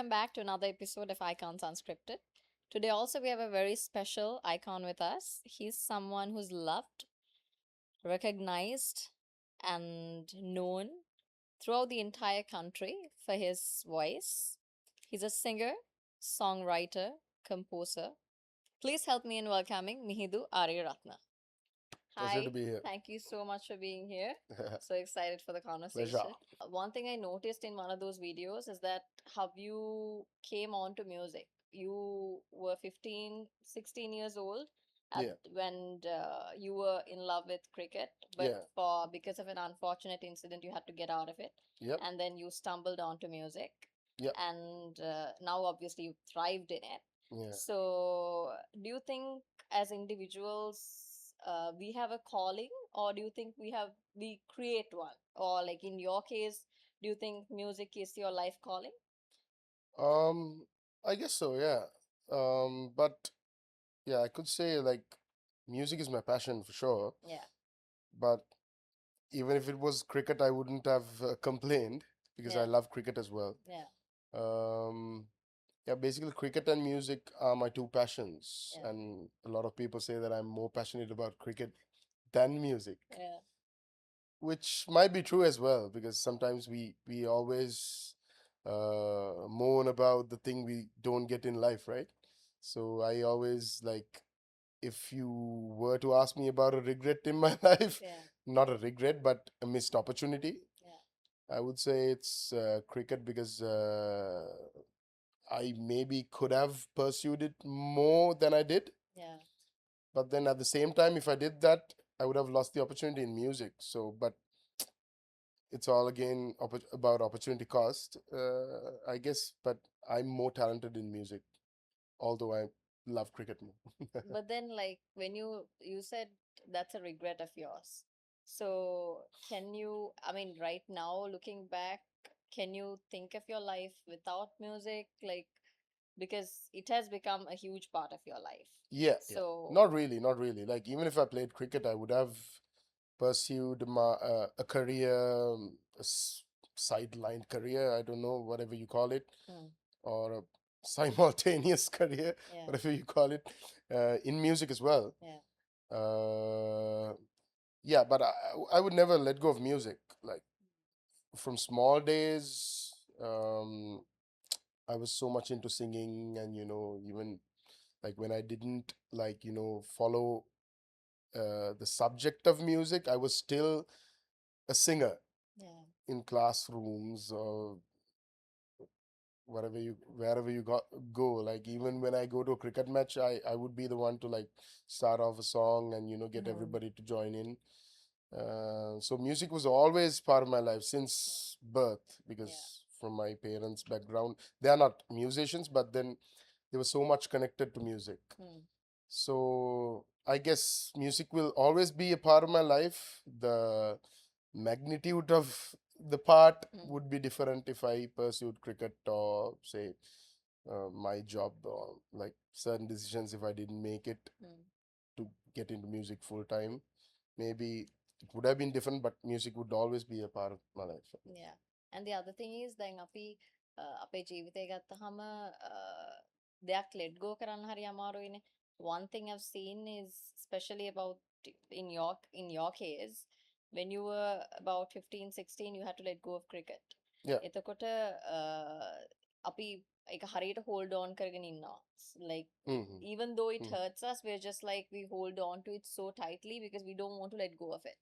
welcome back to another episode of Icons Unscripted. Today, also, we have a very special icon with us. He's someone who's loved, recognized, and known throughout the entire country for his voice. He's a singer, songwriter, composer. Please help me in welcoming Mihindu Ariyaratne. Pleasure to Hi, be here. thank you so much for being here. So excited for the conversation. Pleasure. One thing I noticed in one of those videos is that how you came on to music. You were 15, 16 years old Yeah. when you were in love with cricket, but Yeah. because of an unfortunate incident, you had to get out of it. Yep. And then you stumbled onto music. Yep. And now, obviously, you thrived in it. Yeah. So, do you think as individuals, we have a calling, or do you think we create one? Or, like in your case, do you think music is your life calling? Um, I guess so, yeah. But yeah, I could say like music is my passion for sure. Yeah. But even if it was cricket, I wouldn't have complained because I Yeah. love cricket as well. Yeah. Um, yeah, basically cricket and music are my two passions, Yeah. and a lot of people say that I'm more passionate about cricket than music, Yeah. which might be true as well because sometimes we always moan about the thing we don't get in life, right? So I always like, if you were to ask me about a regret in my life, Yeah. not a regret but a missed opportunity, Yeah. I would say it's cricket because I maybe could have pursued it more than I did. Yeah. But then at the same time, if I did that, I would have lost the opportunity in music. So, but it's all again about opportunity cost, I guess. But I'm more talented in music, although I love cricket more. But then, like, when you said that's a regret of yours. So, can you, I mean, right now, looking back, can you think of your life without music? Like, because it has become a huge part of your life. Yeah, yeah. So, Not really, not really. Like even if I played cricket, I would have pursued a career, sidelined career. I don't know, whatever you call it, or a simultaneous career, yeah. whatever you call it, in music as well. Yeah. Yeah, but I would never let go of music. Like from small days, I was so much into singing, and even like when I didn't like follow the subject of music, I was still a singer Yeah. in classrooms or wherever you go. Like even when I go to a cricket match, I would be the one to like start off a song and get everybody to join in. So music was always part of my life since birth, because from my parents' background, they are not musicians, but then they were so much connected to music. So I guess music will always be a part of my life. The magnitude of the part would be different if I pursued cricket or say my job, or like certain decisions if I didn't make it to get into music full time. Maybe it would have been different, but music would always be a part of my life. Yeah. And the other thing is දැන් අපි අපේ ජීවිතය ගත්තහම දෙයක් let go කරන්න හරි අමාරුයිනේ. One thing I've seen is especially about in your case, when you were about 15, 16, you had to let go of cricket. Yeah. එතකොට අපි ඒක හරියට hold on කරගෙන ඉන්නවා. Like even though it hurts us, we're just like we hold on to it so tightly because we don't want to let go of it.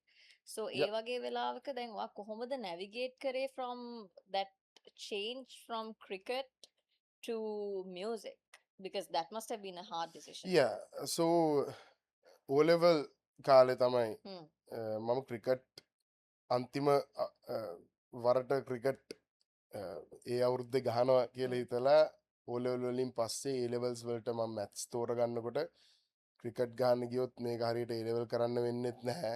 So ඒ වගේ වෙලාවක දැන් ඔයා කොහොමද navigate කරේ from that change from cricket to music, because that must have been a hard decision. Yeah. So O level කාලේ තමයි මම cricket අන්තිම වරට ක්‍රිකට් ඒ අවුරුද්දේ ගහනවා කියලා හිතලා O level වලින් පස්සේ A levels වලට මම මැත්ස් තෝරගන්නකොට ක්‍රිකට් ගහන්න ගියොත් මේක හරියට A level කරන්න වෙන්නෙත් නැහැ.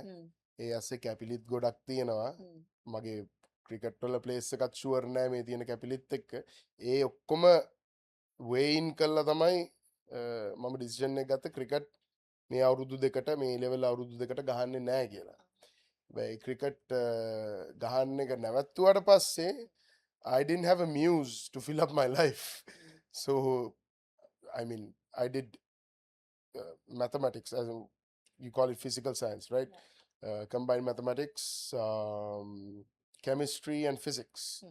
ඒ ඇස්සේ කැපිලිත් ගොඩක් තියෙනවා. මගේ ක්‍රිකට් වල ප්ලේස් එකත් ෂුවර් නෑ මේ තියෙන කැපිලිත් එක්ක. ඒ ඔක්කොම වෙයින් කළා තමයි මම ඩිසිෂන් එක ගත්ත ක්‍රිකට් මේ අවුරුදු දෙකට මේ ලෙවල් අවුරුදු දෙකට ගහන්නේ නැහැ කියලා. හැබැයි ක්‍රිකට් ගහන්න එක නැවැත්තුවාට පස්සේ I didn't have a muse to fill up my life. So, I mean, I did mathematics, as in, you call it physical science, right? Combined mathematics, chemistry, and physics.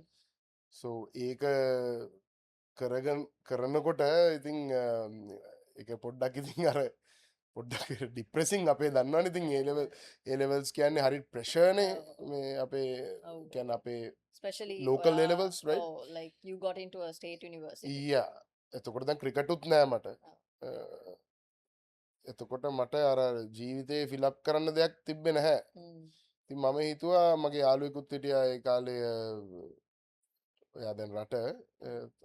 So, කරනකොට ඉතින් එක පොඩ්ඩක් ඉතින් අර පොඩ්ඩක් ඩිප්‍රෙසිං අපේ දන්නවනේ ඉතින් A levels කියන්නේ හරි ප්‍රෙෂර්නේ මේ අපේ කියන්නේ අපේ especially local A levels, right? oh, like you got into a state university. Yeah. එතකොට දැන් ක්‍රිකටුත් නෑ මට. එතකොට මට අර ජීවිතේ ෆිලප් කරන්න දෙයක් තිබ්බේ නැහැ. ඉතින් මම හිතුවා මගේ යාළුවෙකුත් හිටියා ඒ කාලේ ඔයා දැන් රට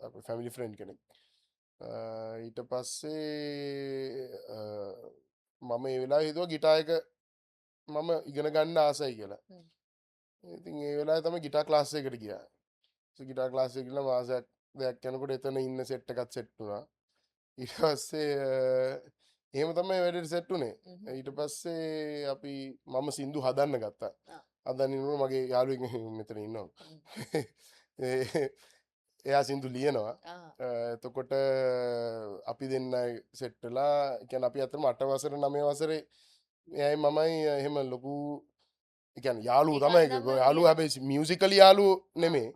අපේ ෆැමිලි ෆ්‍රෙන්ඩ් කෙනෙක්. ඊට පස්සේ මම ඒ වෙලාවේ හිතුවා ගිටාර් එක මම ඉගෙන ගන්න ආසයි කියලා. ඉතින් ඒ වෙලාවේ තමයි ගිටාර් ක්ලාස් එකකට ගියා. ගිටාර් ක්ලාස් එකට ගිහලා මාසයක් දෙකක් යනකොට එතන ඉන්න සෙට් එකත් සෙට් වුණා. ඊට පස්සේ එහෙම තමයි වැඩට සෙට් උනේ. ඊට පස්සේ අපි මම සින්දු හදන්න ගත්තා. හදන්න ඉන්නකොට මගේ යාළුවෙක් මෙතන ඉන්නවා. එයා සින්දු ලියනවා. එතකොට අපි දෙන්න සෙට් වෙලා කියන්නේ අපි අතරම 8 වසර 9 වසරේ එයයි මමයි එහෙම ලොකු ඒ කියන්නේ යාළුවෝ තමයි. යාළුවෝ හැබැයි මියුසිකලි යාළුවෝ නෙමෙයි.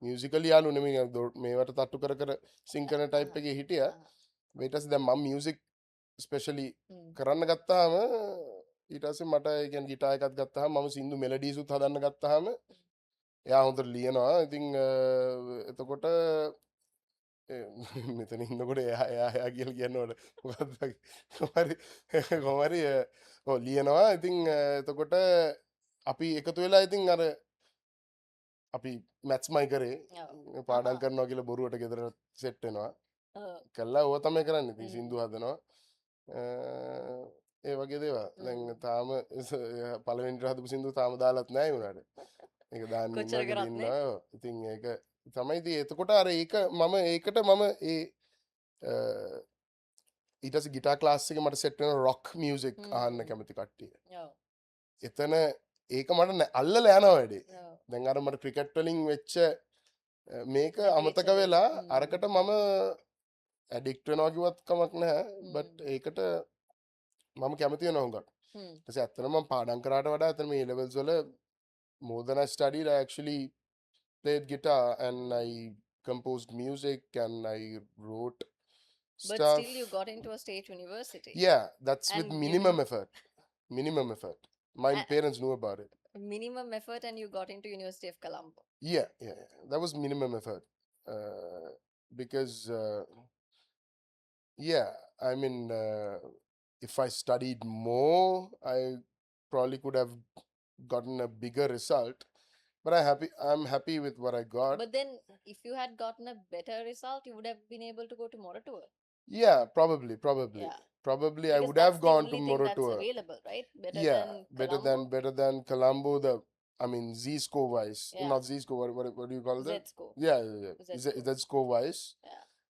මියුසිකලි යාළුවෝ නෙමෙයි. මේවට තට්ටු කර කර සිං කරන ටයිප් එකේ හිටියා. ඊට පස්සේ දැන් මම මියුසික් ස්පෙෂලි කරන්න ගත්තාම ඊට පස්සේ මට ඒ කියන්නේ ගිටාර් එකක් ගත්තාම මම සින්දු මෙලඩීසුත් හදන්න ගත්තාම එයා හොඳට ලියනවා. ඉතින් එතකොට මෙතන ඉන්නකොට එයා කියලා කියනකොට මොකද්ද කොහමරි ඔව් ලියනවා. ඉතින් එතකොට අපි එකතු වෙලා ඉතින් අර අපි මැත්ස්මයි කරේ පාඩම් කරනවා කියලා බොරුවට ගෙදර සෙට් වෙනවා. කළා ඕවා තමයි කරන්නේ. ඉතින් සින්දු හදනවා. ඒ වගේ දේවල්. දැන් තාම පළවෙනිට හදපු සින්දු තාම දාලත් නැහැ උනාට. ඒක දාන්න ඉන්නවා. ඉතින් ඒක තමයි ඉතින් එතකොට අර ඒක මම ඒකට මම ඒ ඊට පස්සේ ගිටාර් ක්ලාස් එකේ මට සෙට් වෙන රොක් මියුසික් අහන්න කැමති කට්ටිය. එතන ඒක මට අල්ලලා යනවා වැඩේ. දැන් අර මට ක්‍රිකට් වලින් වෙච්ච මේක අමතක වෙලා අරකට මම ඇඩික්ට් වෙනවා කිව්වත් කමක් නැහැ. බට් ඒකට මම කැමති වෙනවා හුඟක්. ඊට පස්සේ ඇත්තටම මම පාඩම් කරාට වඩා ඇත්තටම මේ ලෙවල්ස් වල more than I studied, I actually played guitar and I composed music and I wrote but stuff. Still you got into a state university. Yeah, that's and with minimum effort. Minimum effort. My parents knew about it. Minimum effort and you got into University of Colombo. Yeah. That was minimum effort. Because I mean if I studied more, I probably could have gotten a bigger result, but I'm happy with what I got. But then if you had gotten a better result, you would have been able to go to Moratour. Yeah, probably yeah. Probably because I would have gone to Moratour. That's available, right? Better than Colombo. I mean Z-score wise, not Z-score. What do you call that? Z-score. Yeah. Z-score wise.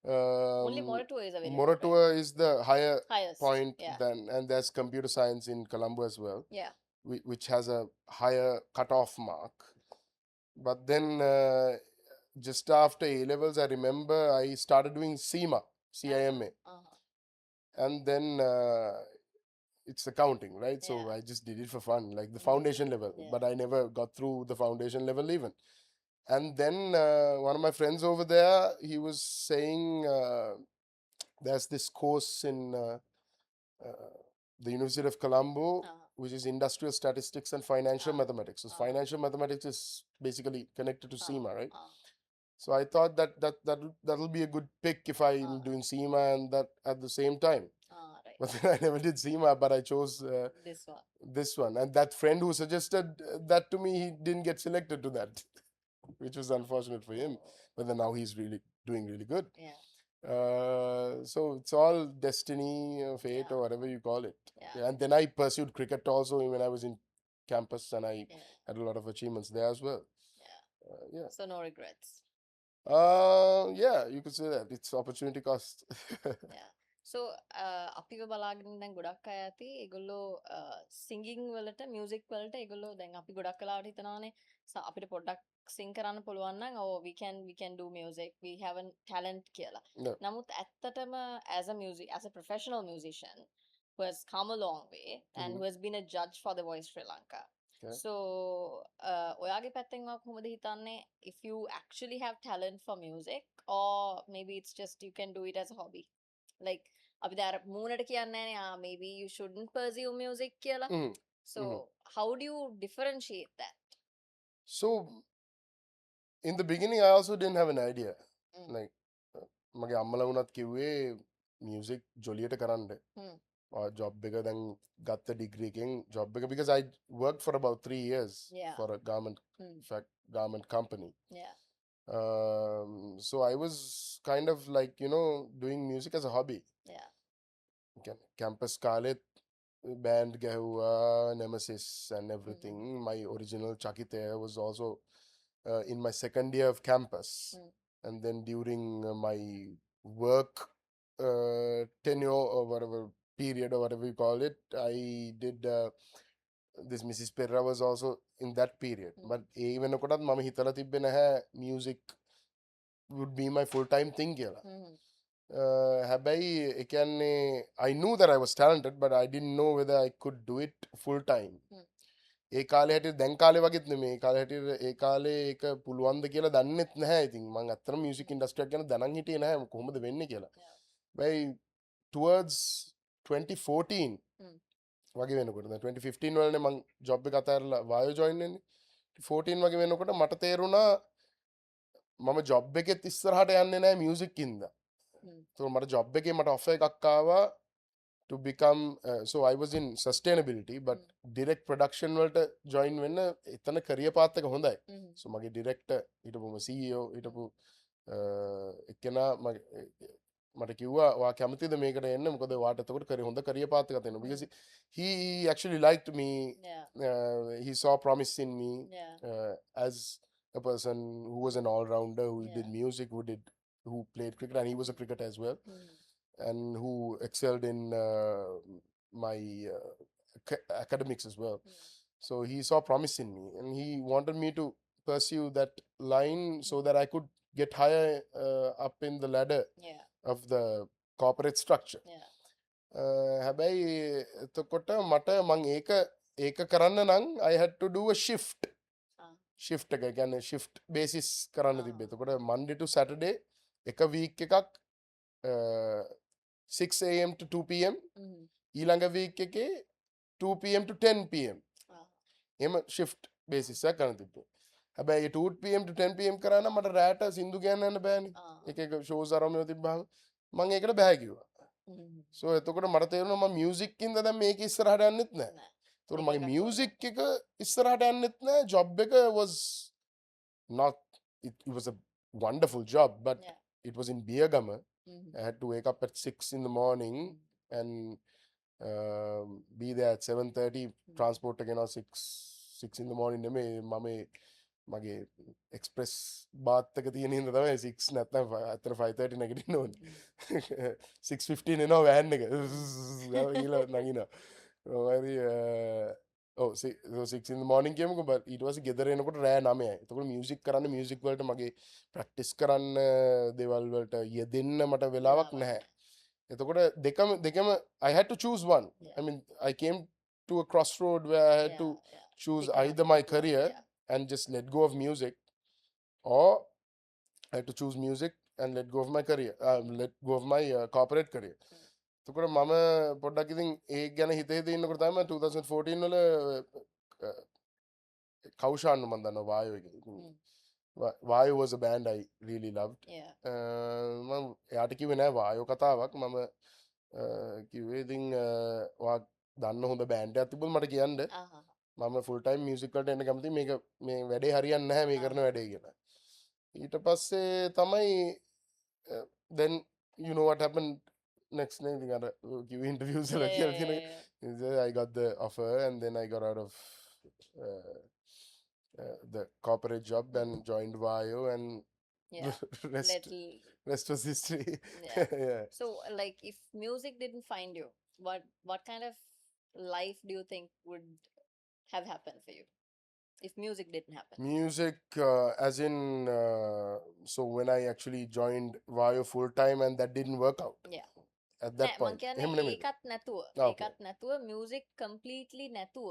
Only Moratour is available. Moratour is the highest point yeah. and there's computer science in Colombo as well. Yeah. Which has a higher cutoff mark. But then just after A levels, I remember I started doing CIMA. And then it's accounting, right? So I just did it for fun, like the foundation level. But I never got through the foundation level even. And then one of my friends over there, he was saying there's this course in the University of Colombo, which is industrial statistics and financial mathematics. So financial mathematics is basically connected to CIMA, right? So I thought that'll be a good pick if I'm doing CIMA and that at the same time. Right. But then I never did CIMA, but I chose this one. And that friend who suggested that to me, he didn't get selected to that, which was unfortunate for him. But then now he's doing really good. Yeah. So it's all destiny, fate, or whatever you call it. Yeah. And then I pursued cricket also when I was in campus, and I had a lot of achievements there as well. Yeah. So no regrets. Yeah, you could say that. It's opportunity cost. Yeah. So අපිව බලාගෙන දැන් ගොඩක් අය ඇති ඒගොල්ලෝ singing වලට music වලට ඒගොල්ලෝ දැන් අපි ගොඩක් කලාවට හිතනවානේ අපිට පොඩ්ඩක් sing කරන්න පුළුවන් නම් we can do music, we have a talent කියලා. Yeah. නමුත් ඇත්තටම as a professional musician who has come a long way and who has been a judge for The Voice Sri Lanka. Okay. So ඔයාගේ පැත්තෙන් ඔයා කොහොමද හිතන්නේ if you actually have talent for music, or maybe it's just you can do it as a hobby? Like අපි දැන් මූණට කියන්නේ නැහැ maybe you shouldn't pursue music කියලා. So how do you differentiate that? So in the beginning I also didn't have an idea. Like මගේ අම්මලා වුණත් කිව්වේ music ජොලියට කරන්න. Job එක දැන් ගත්ත degree එකෙන් job එක, because I worked for about 3 years for a garment company. Yeah. So I was kind of like, you know, doing music as a hobby. Yeah. Campus කාලෙත් band ගැහුවා, Nemesis and everything. My original Chakite was also in my second year of campus. And then during my work tenure or whatever period or whatever you call it, I did this Mrs. Perra was also in that period. But even කොටත් මම හිතලා තිබ්බේ නැහැ music would be my full time thing කියලා. හැබැයි ඒ කියන්නේ I knew that I was talented, but I didn't know whether I could do it full time. ඒ කාලේ හැටියට දැන් කාලේ වගේත් නෙමෙයි, ඒ කාලේ හැටියට ඒ කාලේ ඒක පුළුවන්ද කියලා දන්නෙත් නැහැ. ඉතින් මම අත්‍තරම මියුසික් ඉන්ඩස්ට්‍රි එක ගැන දැනන් හිටියේ නැහැ කොහොමද වෙන්නේ කියලා. By towards 2014 වගේ වෙනකොට, දැන් 2015 වලනේ මම ජොබ් එක අතහැරලා වායෝ ජොයින් වෙන්නේ. 14 වගේ වෙනකොට මට තේරුණා මම ජොබ් එකෙත් ඉස්සරහට යන්නේ නැහැ මියුසික් ඉඳලා. So මට ජොබ් එකේ මට ඔෆර් එකක් ආවා to become so I was in sustainability, but direct production වලට join වෙන්න එතන career path එක හොඳයි. So මගේ director හිටපු CEO හිටපු එක්කෙනා මට කිව්වා ඔයා කැමතිද මේකට එන්න, මොකද ඔයාට එතකොට හොඳ career path එකක් තියෙනවා. Because he actually liked me. He saw promise in me as a person who was an all-rounder, who did music, who played cricket, and he was a cricketer as well. And who excelled in my academics as well. So he saw promise in me, and he wanted me to pursue that line so that I could get higher up in the ladder of the corporate structure. හැබැයි එතකොට මට මං ඒක කරන්න නම් I had to do a shift. Shift එක කියන්නේ shift basis කරන්න තිබ්බේ. එතකොට Monday to Saturday එක week එකක් 6 a.m. to 2 p.m. ඊළඟ week එකේ 2 p.m. to 10 p.m. එහෙම shift basis එක කරන්න තිබ්බේ. හැබැයි 2 p.m. to 10 p.m. කරා නම් මට රැට සින්දු කියන්න යන්න බෑනේ. එක shows අරමුණු තිබ්බහම මම ඒකට බෑ කිව්වා. So එතකොට මට තේරුණා මම music ඉඳ දැන් මේක ඉස්සරහට යන්නෙත් නෑ. එතකොට මගේ music එක ඉස්සරහට යන්නෙත් නෑ. Job එක was not, it was a wonderful job, but it was in Biyagama. I had to wake up at 6 in the morning and be there at 7:30. Transport again at 6 in the morning. මගේ express bath එක තියෙන හින්දා තමයි 6 නැත්නම් අතර 5:30 නැගිටින්න ඕනේ. 6:15 එනවා van එක. ඊළඟ නගිනවා. so 6 in the morning කියමුකෝ, but ඊට පස්සේ ගෙදර එනකොට රෑ 9යි. එතකොට මියුසික් කරන්න, මියුසික් වලට මගේ ප්‍රැක්ටිස් කරන්න දේවල් වලට යෙදෙන්න මට වෙලාවක් නැහැ. එතකොට දෙකම I had to choose one. I mean, I came to a crossroad where I had to choose either my career and just let go of music, or I had to choose music and let go of my career, let go of my corporate career. එතකොට මම පොඩ්ඩක් ඉතින් ඒක ගැන හිත ඉන්නකොට තමයි 2014 වල කෞෂාන් මම දන්නවා වායෝ එක. Vayu was a band I really loved. මම එයාට කිව්වේ නෑ වායෝ කතාවක්. මම කිව්වේ ඉතින් ඔයා දන්න හොඳ බෑන්ඩ් එකක් තිබුණොත් මට කියන්න. මම full time music වලට එන්න කැමතියි. මේක මේ වැඩේ හරියන්නේ නැහැ මේ කරන වැඩේ කියලා. ඊට පස්සේ තමයි then you know what happened next day. I got give interviews. I got the offer, and then I got out of the corporate job and joined Vayo, and rest was history. So like, if music didn't find you, what kind of life do you think would have happened for you? if music didn't happen? Music, as in, so when I actually joined Vayo full time and that didn't work out Yeah. at that නෑ මං point. කියන්නේ එහෙම නෙමෙයිද? ඒකත් නැතුව Okay. ඒකත් නැතුව music completely නැතුව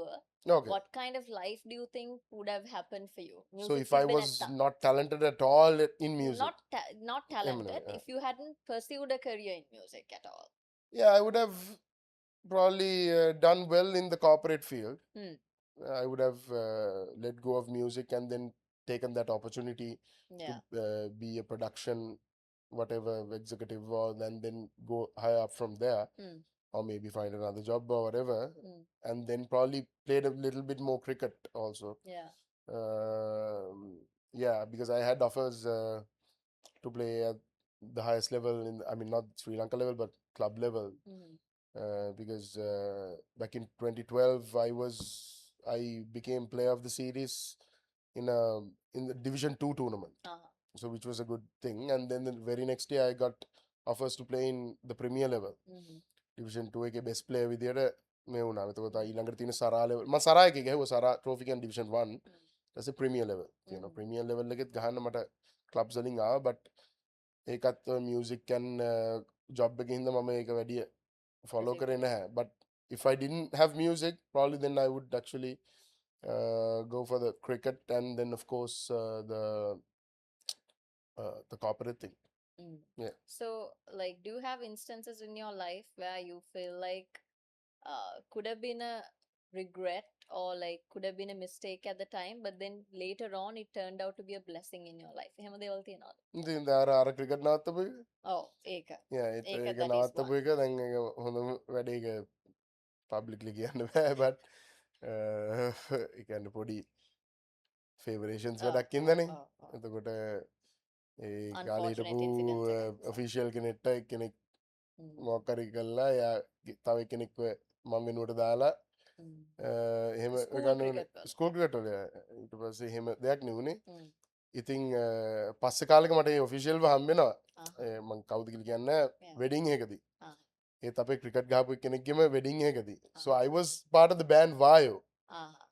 Okay. what kind of life do you think would have happened for you? So Music if I තිබ්බේ was නැත්තම්. not talented at all in music, Not එහෙම talented, නෙමෙයි. if you hadn't pursued a career in music at all. Yeah, I would have probably done well in the corporate field. I would have let go of music and then taken that opportunity Yeah. to be a production, whatever executive was, and then go higher up from there, or maybe find another job or whatever, and then probably played a little bit more cricket also. Yeah. Yeah, because I had offers to play at the highest level in, I mean, not Sri Lanka level, but club level. Because back in 2012, I became player of the series in the Division 2 tournament. So which was a good thing. And then the very next year, I got offers to play in the Premier level. Division 2 එකේ best player විදියට මේ වුණා. එතකොට ඊළඟට තියෙන සරා level මම සරා එකේ ගහුවා සරා trophy කියන Division 1. That's a Premier level. You know, Premier level එකෙත් ගහන්න මට clubs වලින් ආවා, but ඒකත් music and job එකේ හින්දා මම ඒක වැඩි follow කරේ නැහැ. But if I didn't have music, probably then I would actually go for the cricket and then of course the corporate thing. Yeah. So, like, do you have instances in your life where you feel like could have been a regret or like could have been a mistake at the time, but then later on it turned out to be a blessing in your life? එහෙම දේවල් තියෙනවද? ඉතින් අර cricket නවත්තපු එක. Oh, ඒක. Yeah, ඒක නවත්තපු එක දැන් ඒක හොඳම වැඩේ ඒක publicly කියන්න බෑ, but ඒ කියන්නේ පොඩි favoritions වැඩක් ඉඳනේ. එතකොට ඒ කාලේ හිටපු official කෙනෙක් මොකක් හරි කළා එයා තව කෙනෙක්ව මම වෙනුවට දාලා එහෙම ස්කූල් ක්‍රිකට් වල ඊට පස්සේ එහෙම දෙයක් නෙවුනේ. ඉතින් පස්සේ කාලෙක මට ඒ ඔෆිෂියල්ව හම්බෙනවා මම කවුද කියලා කියන්නේ වෙඩින් එකකදී. ඒත් අපේ ක්‍රිකට් ගහපු කෙනෙක්ගේම wedding එකකදී. So I was part of the band Vayo.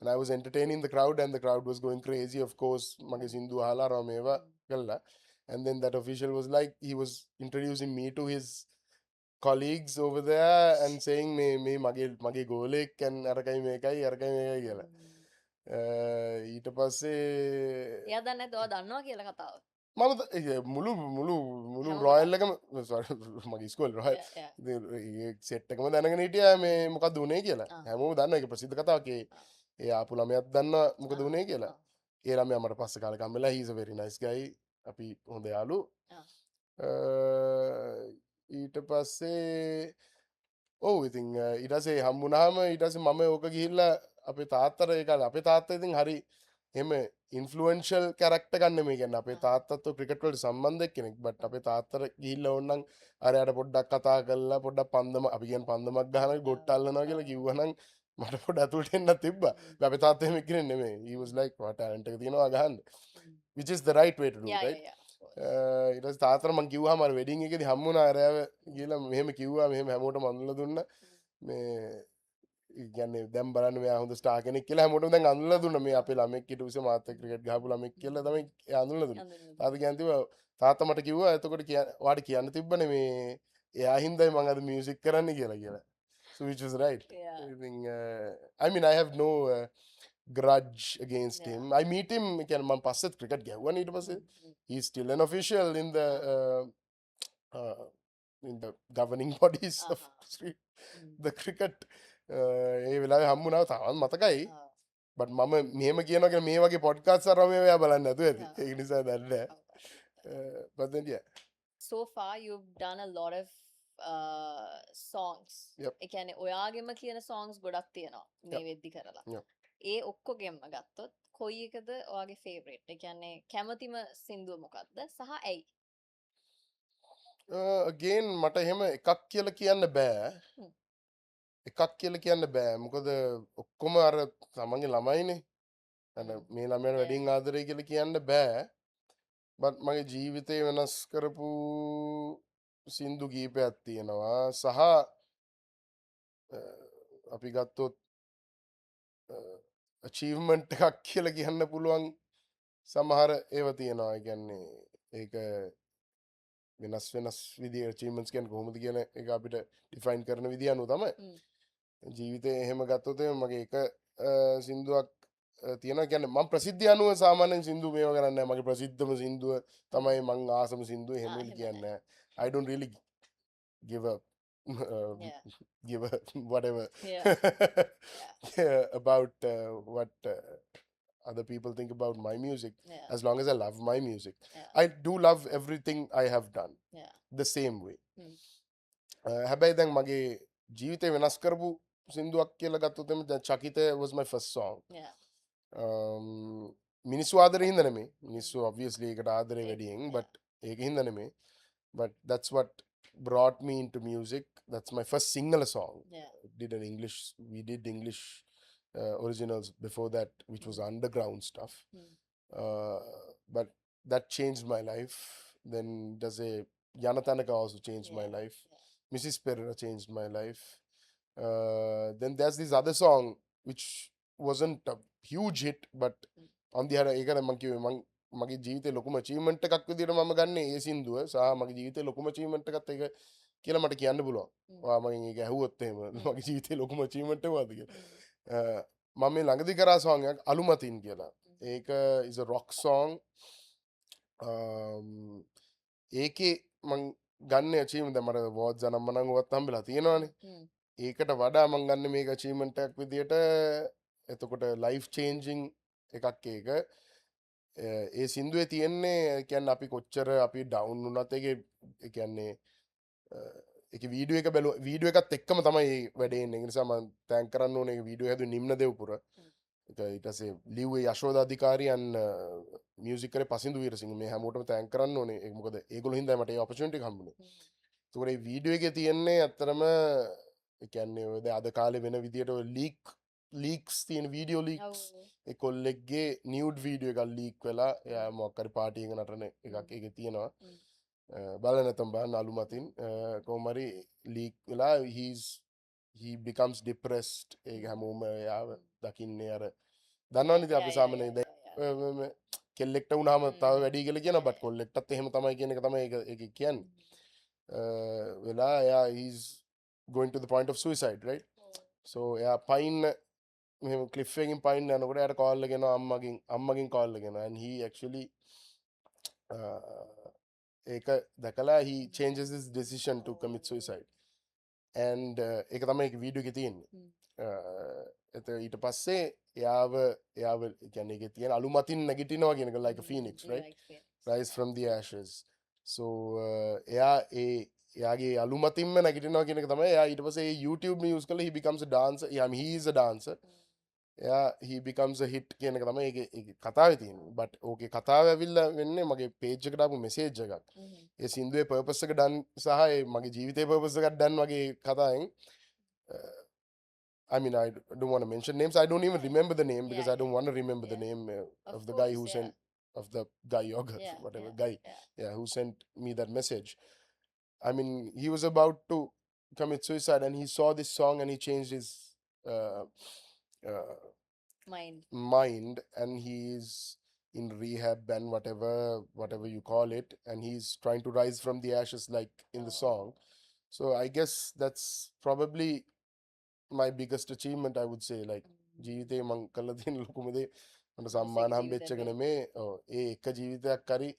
And I was entertaining the crowd and the crowd was going crazy, of course. මගේ සින්දු අහලා රමේවා කළා. And then that official was like, he was introducing me to his colleagues over there and saying me mage golek and අරකයි මේකයි කියලා. ඊට පස්සේ එයා දන්නේ නැද්ද ඔයා දන්නවා කියලා කතාව? මම මුළු රොයල් එකම මගේ ස්කෝල් රොයල් සෙට් එකම දැනගෙන හිටියා මේ මොකක්ද උනේ කියලා. හැමෝම දන්නවා ඒක ප්‍රසිද්ධ කතාවක්. ඒ ආපු ළමයාත් දන්නවා මොකද උනේ කියලා. ඒ ළමයා මට පස්සේ කාලෙක හම්බෙලා, he's a very nice guy. අපි හොඳ යාළු. ඊට පස්සේ ඔව් ඉතින් ඊට පස්සේ හම්බුනාම ඊට පස්සේ මම ඕක ගිහිල්ලා අපේ තාත්තට ඒ කාලේ අපේ තාත්තා ඉතින් හරි එහෙම ඉන්ෆ්ලුවෙන්ෂල් කැරක්ටර් ගන්න මේ කියන්නේ අපේ තාත්තත් ක්‍රිකට් වලට සම්බන්ධ කෙනෙක්. බට් අපේ තාත්තට ගිහිල්ලා ඕනනම් අරයට පොඩ්ඩක් කතා කරලා පොඩ්ඩක් පන්දම අපි කියන පන්දමක් ගහනවා ගොට්ට අල්ලනවා කියලා කිව්වනම් මට පොඩ්ඩක් අතුලට එන්න තිබ්බා. අපේ තාත්තා එහෙම කෙනෙක් නෙමෙයි. He was like වා ටැලන්ට් එක තියෙනවා ගහන්න. Which is the right way to do, right? ඊට පස්සේ තාත්තට මං කිව්වහම අර වෙඩින් එකේදී හම්බුණා අරයව කියලා මෙහෙම කිව්වා මෙහෙම හැමෝටම අඳුල්ලා දුන්නා. මේ කියන්නේ දැන් බලන්න මෙයා හොඳ ස්ටාර් කෙනෙක් කියලා හැමෝටම දැන් අඳුල්ලා දුන්නා. මේ අපේ ළමෙක් ඊට පස්සේ මාත් එක්ක ක්‍රිකට් ගහපු ළමෙක් කියලා තමයි එයා අඳුල්ලා දුන්නා. තාත්තා කියන්නේ තාත්තා මට කිව්වා එතකොට ඔයාට කියන්න තිබ්බනේ මේ එයා හින්දායි මං අද මියුසික් කරන්න කියලා. So which was right. I think I mean I have no grudge against him. I meet him again මම පස්සෙත් ක්‍රිකට් ගැහුවා ඊට පස්සේ. He's still an official in the governing bodies of the cricket. ඒ වෙලාවේ හම්බුණා තාම මතකයි. but මම මෙහෙම කියනවා කියලා මේ වගේ පොඩ්කාස්ට් අරම එයා බලන්න නැතුව ඇති. ඒක නිසා දන්නේ. But then yeah. So far you've done a lot of songs. ඒ කියන්නේ ඔයාගෙම කියන songs ගොඩක් තියෙනවා මේ වෙද්දි කරලා. ඒ ඔක්කොගෙම ගත්තොත් කොයි එකද ඔයාගේ favorite? ඒ කියන්නේ කැමතිම සින්දුව මොකක්ද සහ ඇයි? Again මට එහෙම එකක් කියලා කියන්න බෑ. එකක් කියලා කියන්න බෑ. මොකද ඔක්කොම අර තමන්ගේ ළමයිනේ. අර මේ ළමයාට වැඩියෙන් ආදරේ කියලා කියන්න බෑ. but මගේ ජීවිතේ වෙනස් කරපු සින්දු කීපයක් තියෙනවා. සහ අපි ගත්තොත් achievement එකක් කියලා කියන්න පුළුවන් සමහර ඒවා තියෙනවා. ඒ කියන්නේ ඒක වෙනස් වෙනස් විදිහේ achievements කියන්නේ කොහොමද කියන එක අපිට define කරන විදිය අනුව තමයි. ජීවිතේ එහෙම ගත්තොත් මගේ එක සින්දුවක් තියෙනවා. කියන්නේ මම ප්‍රසිද්ධිය අනුව සාමාන්‍යයෙන් සින්දු මේව කරන්නේ නැහැ. මගේ ප්‍රසිද්ධම සින්දුව තමයි මං ආසම සින්දුව එහෙම කියන්නේ. I don't really give a give a whatever about what other people think about my music, as long as I love my music. I do love everything I have done the same way. හැබැයි දැන් මගේ ජීවිතේ වෙනස් කරපු සින්දුවක් කියලා ගත්තොත් එමෙ දැන් චකිත was my first song. මිනිස්සු ආදරේ හින්දා නෙමෙයි. මිනිස්සු obviously ඒකට ආදරේ වැඩියෙන්, but ඒක හින්දා නෙමෙයි. But that's what brought me into music. That's my first single song. We did English originals before that, which was underground stuff. But that changed my life. Then does a Yanatanaka also changed my life. Mrs. Perera changed my life. Then there's this other song which wasn't a huge hit, but on the other hand, මගේ ජීවිතේ ලොකුම achievement එකක් විදිහට මම ගන්නේ ඒ සින්දුව. සහ මගේ ජීවිතේ ලොකුම achievement එකත් ඒක කියලා මට කියන්න පුළුවන්. ඔයා මගෙන් ඒක ඇහුවොත් එහෙම මගේ ජීවිතේ ලොකුම achievement එක මොකද්ද කියලා. මම මේ ළඟදී කරා song එකක් අලුමතින් කියලා. ඒක is a rock song. ඒකේ මං ගන්න achievement දැන් මට awards අනම්මනම් ඔවත් හම්බෙලා තියෙනවානේ. ඒකට වඩා මං ගන්න මේක achievement එකක් විදිහට එතකොට life changing එකක් ඒක. ඒ සින්දුවේ තියෙන්නේ කියන්නේ අපි කොච්චර අපි ඩවුන් වුණත් ඒකේ ඒ කියන්නේ ඒක වීඩියෝ එක බැලුවා වීඩියෝ එකත් එක්කම තමයි වැඩේ එන්නේ. ඒ නිසා මම තෑන්ක් කරන්න ඕනේ ඒක වීඩියෝ හැදුවේ නිම්න දෙව්පුර. ඒක ඊට පස්සේ ලිව්වේ යශෝදා අධිකාරියන් මියුසික් කරේ පසින්දු වීරසිංහ. මේ හැමෝටම තෑන්ක් කරන්න ඕනේ. ඒක මොකද ඒගොල්ලෝ හින්දා මට ඒ ඔපචුනිටි එක හම්බුනේ. ඒකට මේ වීඩියෝ එකේ තියෙන්නේ අත්‍තරම ඒ කියන්නේ ඔය දැන් අද කාලේ වෙන විදියට ඔය ලීක්ස් තියෙන වීඩියෝ ලීක්ස් ඒ කොල්ලෙක්ගේ නියුඩ් වීඩියෝ එකක් ලීක් වෙලා එයා මොකක් හරි පාටි එක නටන එකක් ඒකේ තියෙනවා. බලන්න නැත්නම් බලන්න අලුමතින් කොහොම හරි ලීක් වෙලා he becomes depressed. ඒක හැමෝම එයාව දකින්නේ අර දන්නවනේ ඉතින් අපි සාමාන්‍යයෙන් දැන් කෙල්ලෙක්ට වුණාම තව වැඩි කියලා කියනවා බට් කොල්ලෙක්ටත් එහෙම තමයි කියන එක තමයි ඒක කියන්නේ. වෙලා එයා he's going to the point of suicide, right? So එයා පයින් මෙහෙම ක්ලිෆ් එකකින් පයින් යනකොට එයාට කෝල් එක එනවා අම්මගෙන් කෝල් එක එනවා and he actually ඒක දැකලා he changes his decision to commit suicide and ඒක තමයි ඒක වීඩියෝ එකේ තියෙන්නේ. ඊට පස්සේ එයාව කියන්නේ ඒකේ තියෙන අලුමතින් නැගිටිනවා කියන එක like a phoenix, right? Rise from the ashes. So එයාගේ අලුමතින්ම නැගිටිනවා කියන එක තමයි එයා ඊට පස්සේ YouTube ම use කරලා he becomes a dancer. I mean he is a dancer. he becomes a hit කියන එක තමයි ඒකේ කතාවේ තියෙන්නේ. but ඕකේ කතාව ඇවිල්ලා වෙන්නේ මගේ page එකට ආපු message එකක්. ඒ සින්දුවේ purpose එක done සහ ඒ මගේ ජීවිතේ purpose එකක් done වගේ කතාවෙන් I mean, I don't want to mention names. I don't even remember the name because I don't want to remember the name of the guy who sent, of the guy or girl, whatever guy, who sent me that message. I mean, he was about to commit suicide and he saw this song and he changed his mind and he's in rehab and whatever you call it, and he's trying to rise from the ashes like in the song. So I guess that's probably my biggest achievement, I would say. Like ජීවිතේ මං කළ තියෙන ලොකුම දේ මට සම්මාන හම්බෙච්ච එක නෙමේ. ඒ එක ජීවිතයක් හරි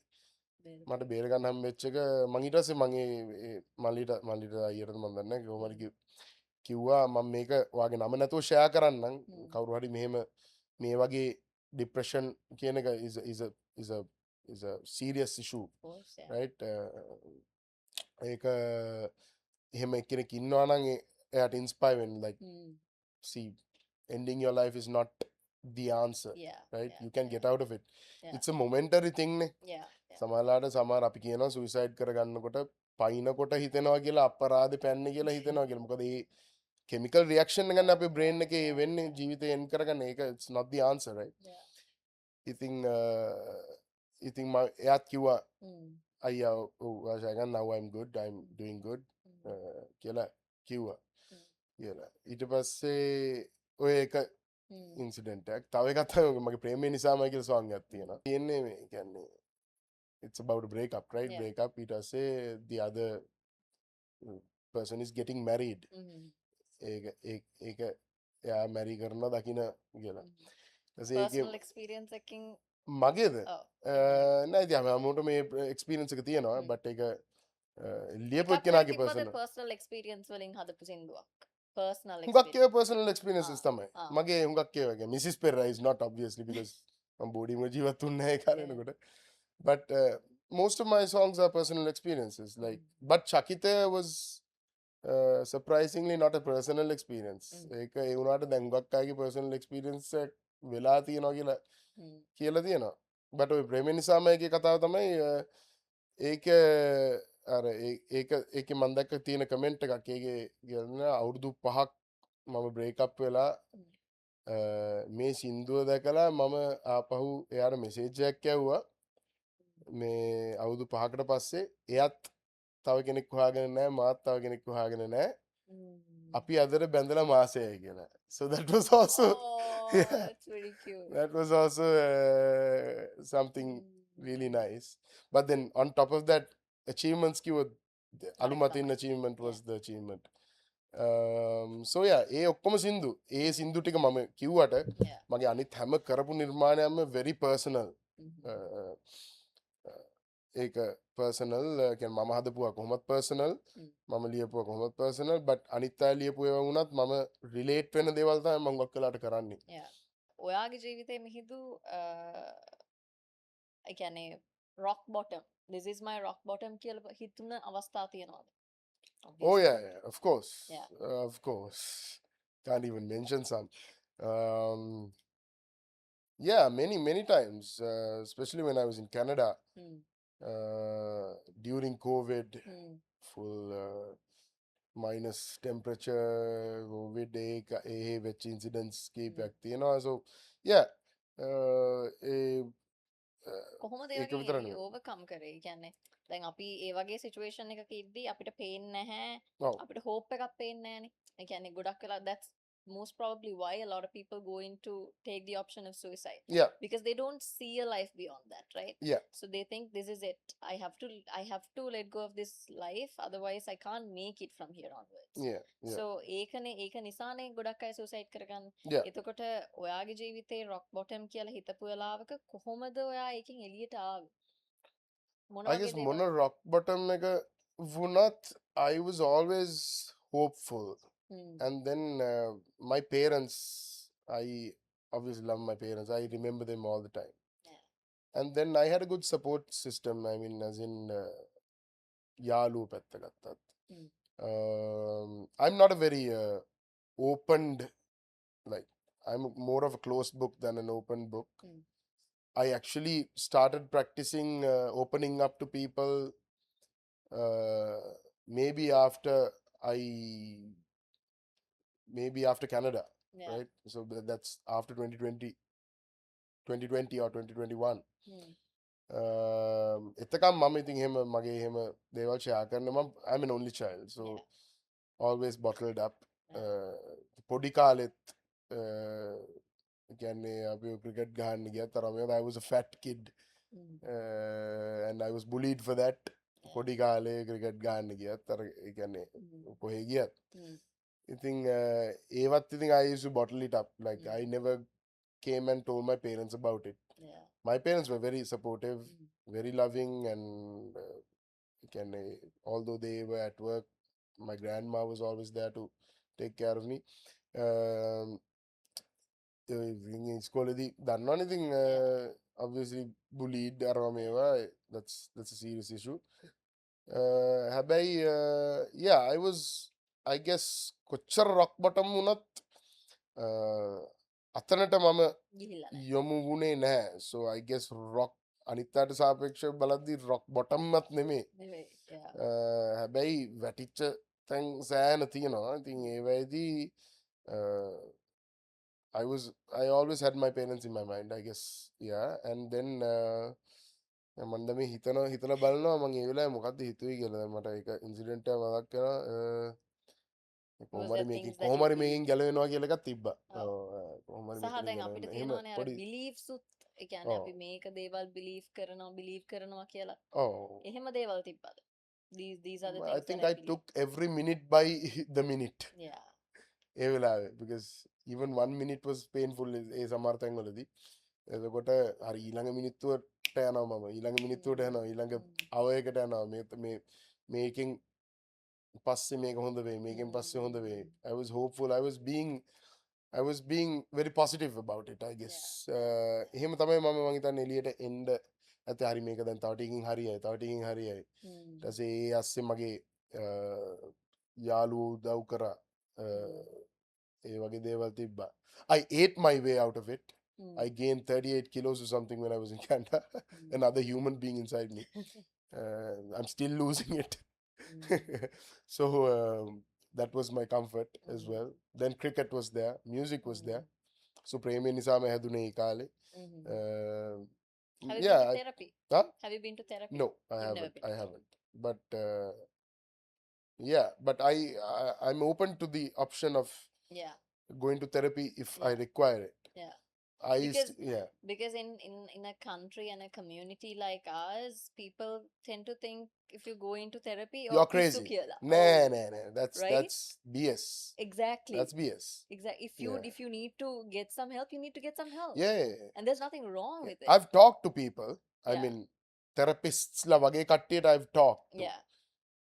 මට බේර ගන්න හම්බෙච්ච එක. මං ඊට පස්සේ මං ඒ මල්ලිට අයියට මම දන්නේ කොහොම හරි කිව්වා මම මේක ඔයාගේ නම නැතුව ෂෙයා කරන්නම්. කවුරු හරි මෙහෙම මේ වගේ depression කියන එක is a serious issue, right? ඒක එහෙම එක්කෙනෙක් ඉන්නවා නම් එයාට inspire වෙන්න like see ending your life is not the answer, right? You can get out of it. It's a momentary thing නේ. සමහරලාට සමහර අපි කියනවා suicide කරගන්නකොට පයින්නකොට හිතෙනවා කියලා අපරාධ පැන්නේ කියලා හිතෙනවා කියලා. මොකද ඒ chemical reaction එක ගන්න අපේ brain එකේ වෙන්නේ ජීවිතේ end කරගන්න. ඒක it's not the answer, right? ඉතින් එයාත් කිව්වා අයියා ඔව් now I'm good, I'm doing good කියලා කිව්වා. කියලා ඊට පස්සේ ඔය එක ඉන්සිඩන්ට් එකක්. තව එකක් තමයි මගේ ප්‍රේමය නිසාමයි කියලා song එකක් තියෙනවා. තියෙන්නේ මේ කියන්නේ it's about a breakup, right? Breakup ඊට පස්සේ the other person is getting married. ඒක එයා මැරි කරනවා දකින්න කියලා. personal experience එකකින් මගේද? නෑ ඉතින් හැමෝට මේ experience එක තියෙනවා. but ඒක ලියපු එක්කෙනාගේ personal experience වලින් හදපු සින්දුවක්. personal හුඟක් ඒවා personal experiences තමයි. මගේ හුඟක් ඒවා කියන්නේ Mrs. Perra is not obviously because මම බෝඩිම ජීවත් වුනේ නැහැ ඒ කාලේනකොට. But most of my songs are personal experiences. Like, but Chakita was surprisingly not a personal experience. ඒක ඒ වුණාට දැන් හුඟක් අයගේ personal experience එක වෙලා තියෙනවා කියලා තියෙනවා. but ඔය ප්‍රේමය නිසාමයිගේ කතාව තමයි ඒක අර ඒකේ මම දැක්ක තියෙන කමෙන්ට් එකක් ඒකේ කියන අවුරුදු 5ක් මම බ්‍රේක් අප් වෙලා මේ සින්දුව දැකලා මම ආපහු එයාට මෙසේජ් එකක් ඇව්වා මේ අවුරුදු 5කට පස්සේ එයත් තව කෙනෙක් හොයාගෙන නැහැ මාත් තව කෙනෙක් හොයාගෙන නැහැ අපි අදට බැඳලා මාසයයි කියලා. So that was also that's very cute. That was also something really nice. But then on top of that achievements Alumatin achievement was the achievement. So yeah, ඒ ඔක්කොම සින්දු ටික මම කිව්වට මගේ අනිත් හැම කරපු නිර්මාණයක්ම very personal. ඒක personal කියන්නේ මම හදපුවා කොහොමද personal මම ලියපුවා කොහොමද personal but අනිත් අය ලියපු ඒවා වුණත් මම relate වෙන දේවල් තමයි මම ගොඩක් වෙලාට කරන්නේ. ඔයාගේ ජීවිතේ මිහිඳු ඒ කියන්නේ rock bottom, this is my rock bottom කියලා හිතුන අවස්ථා තියෙනවද? Oh yeah, of course. Of course. Can't even mention some. Yeah, many times, especially when I was in Canada. During COVID, full minus temperature, COVID which incidents keep you know, so yeah. කොහොමද ඒක overcome කරේ? කියන්නේ දැන් අපි ඒ වගේ සිචුේෂන් එකක ඉද්දී අපිට පේන්නේ නැහැ. අපිට hope එකක් පේන්නේ නැහනේ. ඒ කියන්නේ ගොඩක් වෙලා that's most probably why a lot of people go into take the option of suicide. Because they don't see a life beyond that, right? So they think this is it. I have to let go of this life, otherwise I can't make it from here onwards. So ඒක නිසානේ ගොඩක් අය suicide කරගන්නේ. එතකොට ඔයාගේ ජීවිතේ rock bottom කියලා හිතපු වෙලාවක කොහොමද ඔයා ඒකෙන් එළියට ආවේ? I guess Mona rock bottom vunat I was always hopeful. And then my parents, I obviously love my parents. I remember them all the time. And then I had a good support system. I mean, as in Yalu Pettagatat. I'm not a very opened, like, I'm more of a closed book than an open book. I actually started practicing opening up to people maybe after Canada, right? So that's after 2020 or 2021. එතකම් මම ඉතින් එහෙම මගේ එහෙම දේවල් share කරන්න I'm an only child, so always bottled up. පොඩි කාලෙත් කියන්නේ අපි ක්‍රිකට් ගහන්න ගියත් I was a fat kid, and I was bullied for that. පොඩි කාලේ ක්‍රිකට් ගහන්න ගියත් ඒ කියන්නේ කොහේ ගියත් ඉතින් ඒවත් ඉතින් I used to bottle it up. Like I never came and told my parents about it. My parents were very supportive, very loving, and although they were at work, my grandma was always there to take care of me. In school, done anything, obviously bullied around me. That's a serious issue. Yeah, I was, I guess, කොච්චර rock bottom වුණත් අතනට මම යොමු වුණේ නැහැ. So I guess rock අනිත්යට සාපේක්ෂව බලද්දී rock bottom වත් නෙමෙයි. හැබැයි වැටිච්ච තැන් සෑහෙන තියෙනවා. ඉතින් ඒ වෙයිදී I always had my parents in my mind, I guess. Yeah, and then මම මේ හිතලා බලනවා මම ඒ වෙලාවේ මොකද්ද හිතුවේ කියලා. මට ඒක ඉන්සිඩන්ට් එක මතක් වෙනවා. කොහොමරි මේකෙන් ගැලවෙනවා කියලා එකක් තිබ්බා. කොහොමරි සාමාන්‍ය සහ දැන් අපිට එහෙම තියෙනවානේ අර පොඩි බිලීෆ්ස් උත් ඒ කියන්නේ අපි මේක දේවල් බිලීව් කරනවා කියලා. එහෙම දේවල් තිබ්බද? These are the I things think that I I believe. took every minute by the minute. Yeah. ඒ වෙලාවේ because even 1 minute was painful ඒ සමහර තැන්වලදී. එතකොට හරි ඊළඟ මිනිත්තුවට යනවා මම ඊළඟ මිනිත්තුවට යනවා ඊළඟ අවයකට යනවා මේ මේකෙන් පස්සේ මේක හොඳ වෙයි මේකෙන් පස්සේ හොඳ වෙයි. I was hopeful. I was being very positive about it, I guess. එහෙම තමයි මම හිතන්නේ එළියට එන්න ඇත හරි මේක දැන් තව ටිකකින් හරියයි තව ටිකකින් හරියයි. ඊට පස්සේ ඒ අස්සේ මගේ යාළුවෝ උදව් කරා. ඒ වගේ දේවල් තිබ්බා. I ate my way out of it. I gained 38 kilos or something when I was in Canada. Another human being inside me. I'm still losing it. So that was my comfort as well. Then cricket was there, music was there. So ප්‍රේමය නිසාම හැදුනේ ඒ කාලේ. Have you been to therapy? Huh? Have you been to therapy? No, I haven't. But yeah, but I'm open to the option of going to therapy if I require it. Yeah. Because in a country and a community like ours, people tend to think if you go into therapy, you're crazy. Nah. That's right? that's BS. Exactly. That's BS. Exactly. If you need to get some help, you need to get some help. Yeah. And there's nothing wrong with it. I've talked to people. I mean, therapists la wage kattiyata I've talked to. Yeah.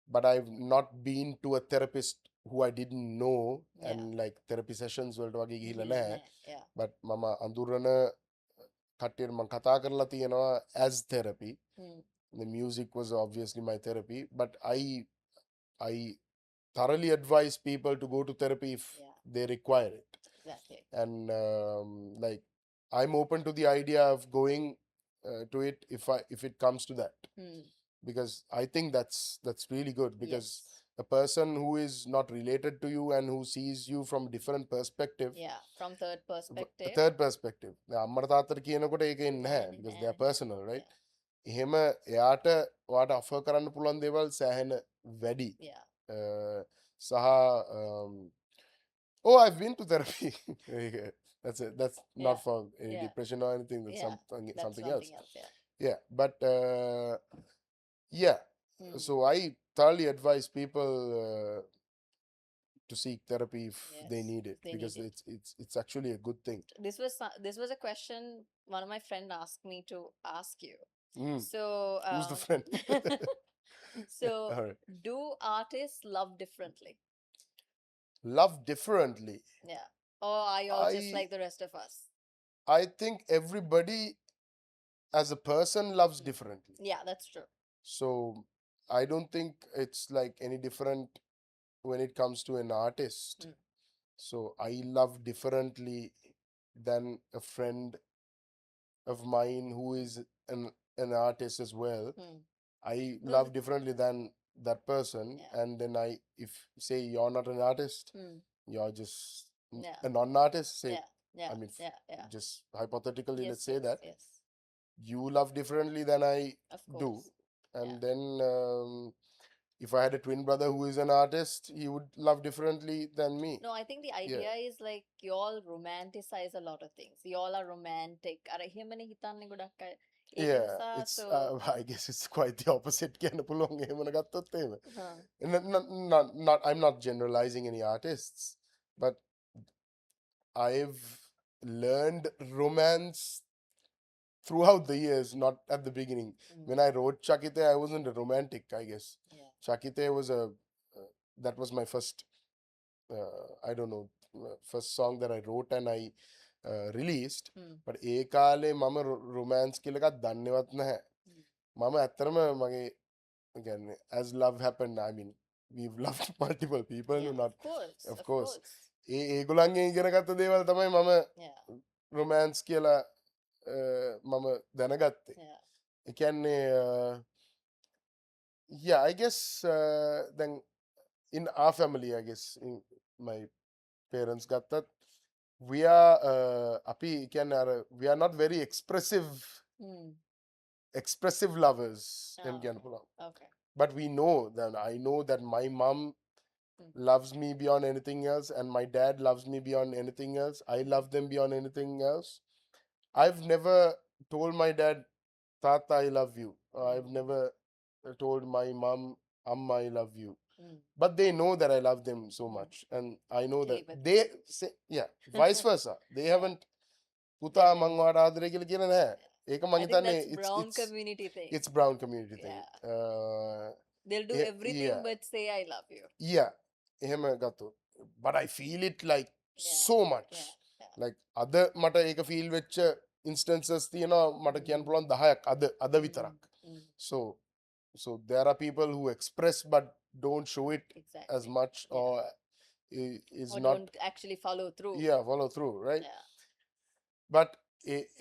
But I've not been to a therapist who I didn't know and like therapy sessions වලට වගේ ගිහිල්ලා නැහැ. But මම අඳුරන කට්ටියට මම කතා කරලා තියෙනවා as therapy. The music was obviously my therapy, but I thoroughly advise people to go to therapy if they require it. Exactly. And like I'm open to the idea of going to it if it comes to that. Because I think that's really good because a person who is not related to you and who sees you from different perspective. From third perspective. Third perspective. අම්මට තාත්තට කියනකොට ඒක එන්නේ නැහැ because they are personal, right? එහෙම එයාට ඔයාට offer කරන්න පුළුවන් දේවල් සෑහෙන වැඩි. සහ I've been to therapy. That's it. That's not for any depression or anything. That's something else. Yeah, but so I thoroughly advise people to seek therapy if they need it because it's actually a good thing. This was a question one of my friends asked me to ask you. So who's the friend? So do artists love differently? Love differently? Yeah. Or are you all just like the rest of us? I think everybody as a person loves differently. Yeah, that's true. So I don't think it's like any different when it comes to an artist. So I love differently than a friend of mine who is an artist as well. I love differently than that person. And then if say you're not an artist, you're just a non-artist, say, I mean, just hypothetically, let's say that. Yes. You love differently than I do. And then if I had a twin brother who is an artist, he would love differently than me. No, I think the idea is like you all romanticize a lot of things. You all are romantic. Ara hemane hitanne godak ay. Yeah, it's I guess it's quite the opposite. I'm not generalizing any artists, but I've learned romance throughout the years, not at the beginning. When I wrote Chakite, I wasn't a romantic, I guess. Chakite was that was my first, I don't know, first song that I wrote and I released. But ඒ කාලේ මම romance කියලා එකක් දන්නේවත් නැහැ. මම ඇත්තටම මගේ කියන්නේ as love happened, I mean, we've loved multiple people. Of course. ඒගොල්ලන්ගෙන් ඉගෙන ගත්ත දේවල් තමයි මම romance කියලා මම දැනගත්තේ. ඒ කියන්නේ I guess then in our family, I guess in my parents got that we are we are not very expressive lovers. Okay. But we know that I know that my mom loves me beyond anything else, and my dad loves me beyond anything else. I love them beyond anything else. I've never told my dad, Tata, I love you. I've never told my mom, Amma, I love you. But they know that I love them so much. And I know that they say, yeah, vice versa. They haven't, Puta mangwada adare kiyala kiyala naha. Eka I think that's brown community thing. It's brown community thing. They'll do everything but say I love you. Yeah. එහෙම ගත්තොත්. But I feel it like so much. Like other මට ඒක feel වෙච්ච instances තියෙනවා මට කියන්න පුළුවන් 10ක් අද විතරක්. So there are people who express but don't show it as much or is or not don't actually follow through. Yeah, follow through, right? But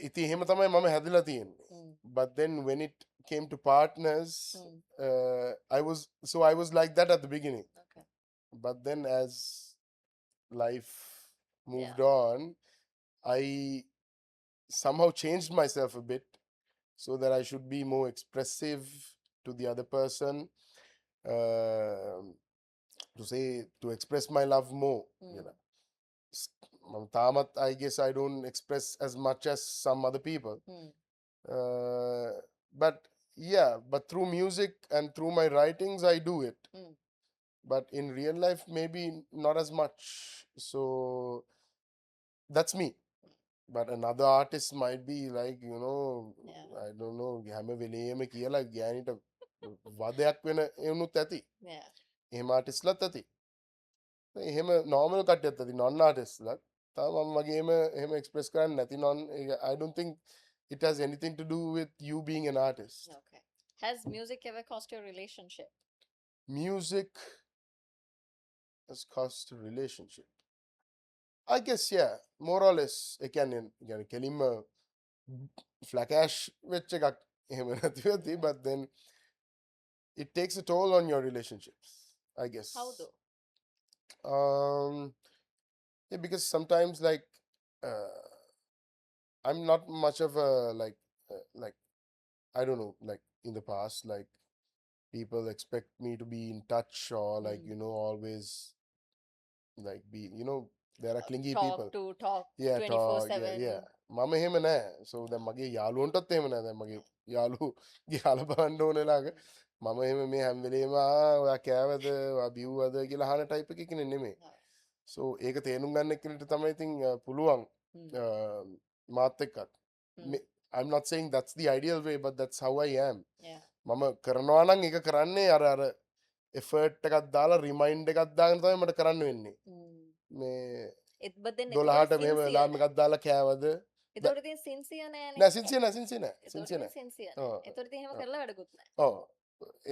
ඉතින් එහෙම තමයි මම හැදිලා තියෙන්නේ. But then when it came to partners, I was like that at the beginning. Okay. But then as life moved on, I somehow changed myself a bit so that I should be more expressive to the other person, to express my love more, you know. Tamat, I guess I don't express as much as some other people. But through music and through my writings, I do it. But in real life, maybe not as much. So that's me. But another artist might be like, you know, I don't know, හැම වෙලේම කියලා ගෑනිට වදයක් වෙන එවුනුත් ඇති. එහෙම ආටිස්ට්ලත් ඇති. එහෙම normal කට්ටියත් ඇති non artistලත්. තව මම වගේම එහෙම express කරන්න නැති non I don't think it has anything to do with you being an artist. Okay. Has music ever cost your relationship? Music has cost a relationship. I guess, yeah, more or less. Again, කෙලින්ම flash වෙච්ච එකක් එහෙම නැති වෙති, but then it takes a toll on your relationships, I guess. How though? Yeah, because sometimes like I'm not much of a like I don't know, like in the past, like people expect me to be in touch or like you know always like be, you know, there are clingy people. Talk 24/7. Yeah. මම එහෙම නෑ. So දැන් මගේ යාළුවන්ටත් එහෙම නෑ. දැන් මගේ යාළුවෝ යාළුවා බලන්න ඕන ලාග මම එහෙම මේ හැම වෙලේම ඔයා කෑවද ඔයා බිව්වද කියලා අහන ටයිප් එකක කෙනෙක් නෙමෙයි. So ඒක තේරුම් ගන්න කෙනෙක්ට තමයි ඉතින් පුළුවන් මාත් එක්කත්. I'm not saying that's the ideal way, but that's how I am. මම කරනවා නම් ඒක කරන්නේ අර effort එකක් දාලා remind එකක් දාගෙන තමයි මට කරන්න වෙන්නේ. මේ but then 12ට මෙහෙම alarm එකක් දාලා කෑවද? ඒතකොට ඉතින් sincere නෑනේ. නෑ sincere නෑ. sincere. ඒතකොට ඉතින් එහෙම කරලා වැඩකුත් නෑ. ඔව්.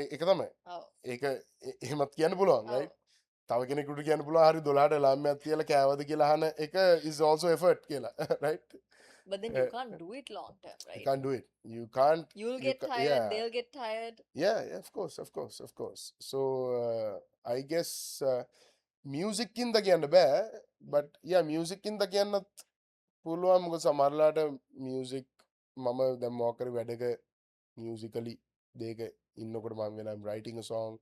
ඒක තමයි. ඔව්. ඒක එහෙමත් කියන්න පුළුවන්, right? තව කෙනෙකුට කියන්න පුළුවන් හරි 12ට alarm එකක් තියලා කෑවද කියලා අහන එක is also effort කියලා, right? But then you can't do it long term, right? You can't do it. You can't. You'll get tired. They'll get tired. Yeah, of course. So I guess music in the කියන්න බෑ, but yeah, music in the කියන්නත් පුළුවන්. මොකද සමහරලාට music මම දැන් මොකක්ද වැඩක musically දෙක ඉන්නකොට මම when I'm writing a song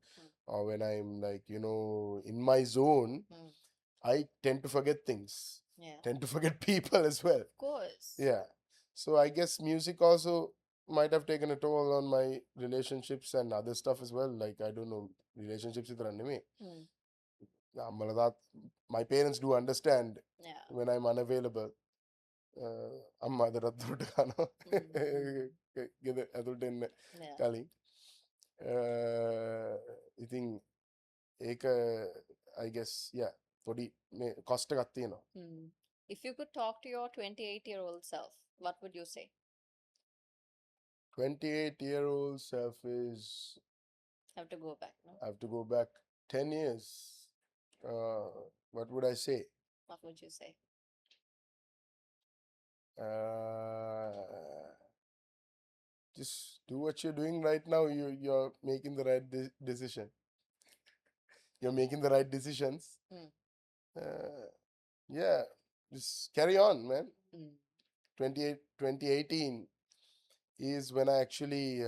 or when I'm like, you know, in my zone, I tend to forget things. Tend to forget people as well. Of course. Yeah. So I guess music also might have taken a toll on my relationships and other stuff as well. Like, I don't know, relationships with Ranime. My parents do understand when I'm unavailable. Amma adaratuta kana gede adulta enna kalin ඉතින් ඒක I guess yeah podi me cost එකක් තියෙනවා. If you could talk to your 28-year-old self, what would you say? 28-year-old self is Have to go back, no? I have to go back 10 years. What would I say? What would you say? Just do what you're doing right now. You're making the right decision. You're making the right decisions. Yeah, just carry on, man. 2018 is when I actually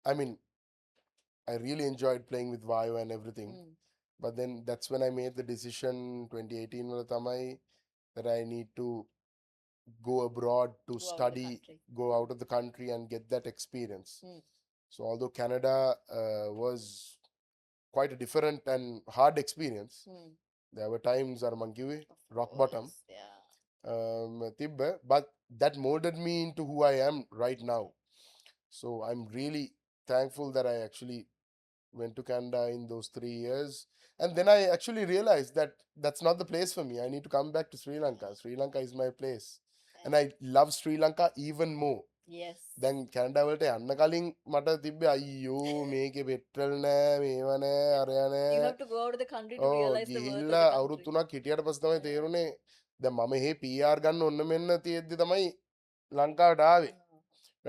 I mean, I really enjoyed playing with Vayu and everything. But then that's when I made the decision 2018 wala thamai that I need to go abroad to study, go out of the country and get that experience. So although Canada was quite a different and hard experience, there were times Armankiwi, rock bottom, but that molded me into who I am right now. So I'm really thankful that I actually went to Canada in those 3 years. And then I actually realized that that's not the place for me. I need to come back to Sri Lanka. Sri Lanka is my place. And I love Sri Lanka even more. Yes. Then Canada වලට යන්න කලින් මට තිබ්බේ අයියෝ මේකේ petrol නෑ මේව නෑ අරයා නෑ. You have to go out of the country to realize the worth of the ගිහිල්ලා country. අවුරුදු 3ක් හිටියට පස්සේ තමයි තේරුනේ දැන් මම මේ PR ගන්න ඔන්න මෙන්න තියෙද්දි තමයි ලංකාවට ආවේ.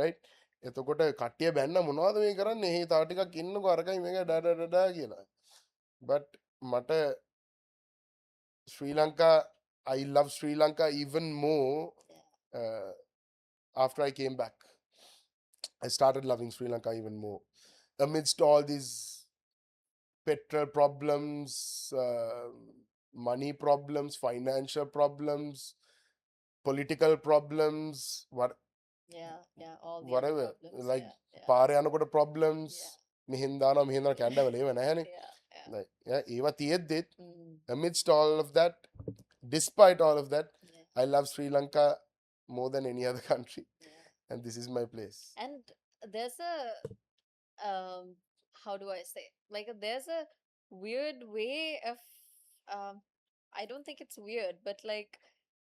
Right? එතකොට කට්ටිය බැන්න මොනවද මේ කරන්නේ? හේ තව ටිකක් ඉන්නකෝ අරකයි මේක ඩඩඩඩා කියලා. But මට Sri Lanka, I love Sri Lanka even more after I came back. I started loving Sri Lanka even more. Amidst all these petrol problems, money problems, financial problems, political problems, all the whatever, problems, like පාරේ යනකොට problems, මිහින්දාන Canada වල ඒව නැහැනේ. Like ඒවා තියෙද්දිත් amidst all of that, despite all of that, I love Sri Lanka more than any other country. And this is my place. And there's a how do I say, like there's a weird way of I don't think it's weird, but like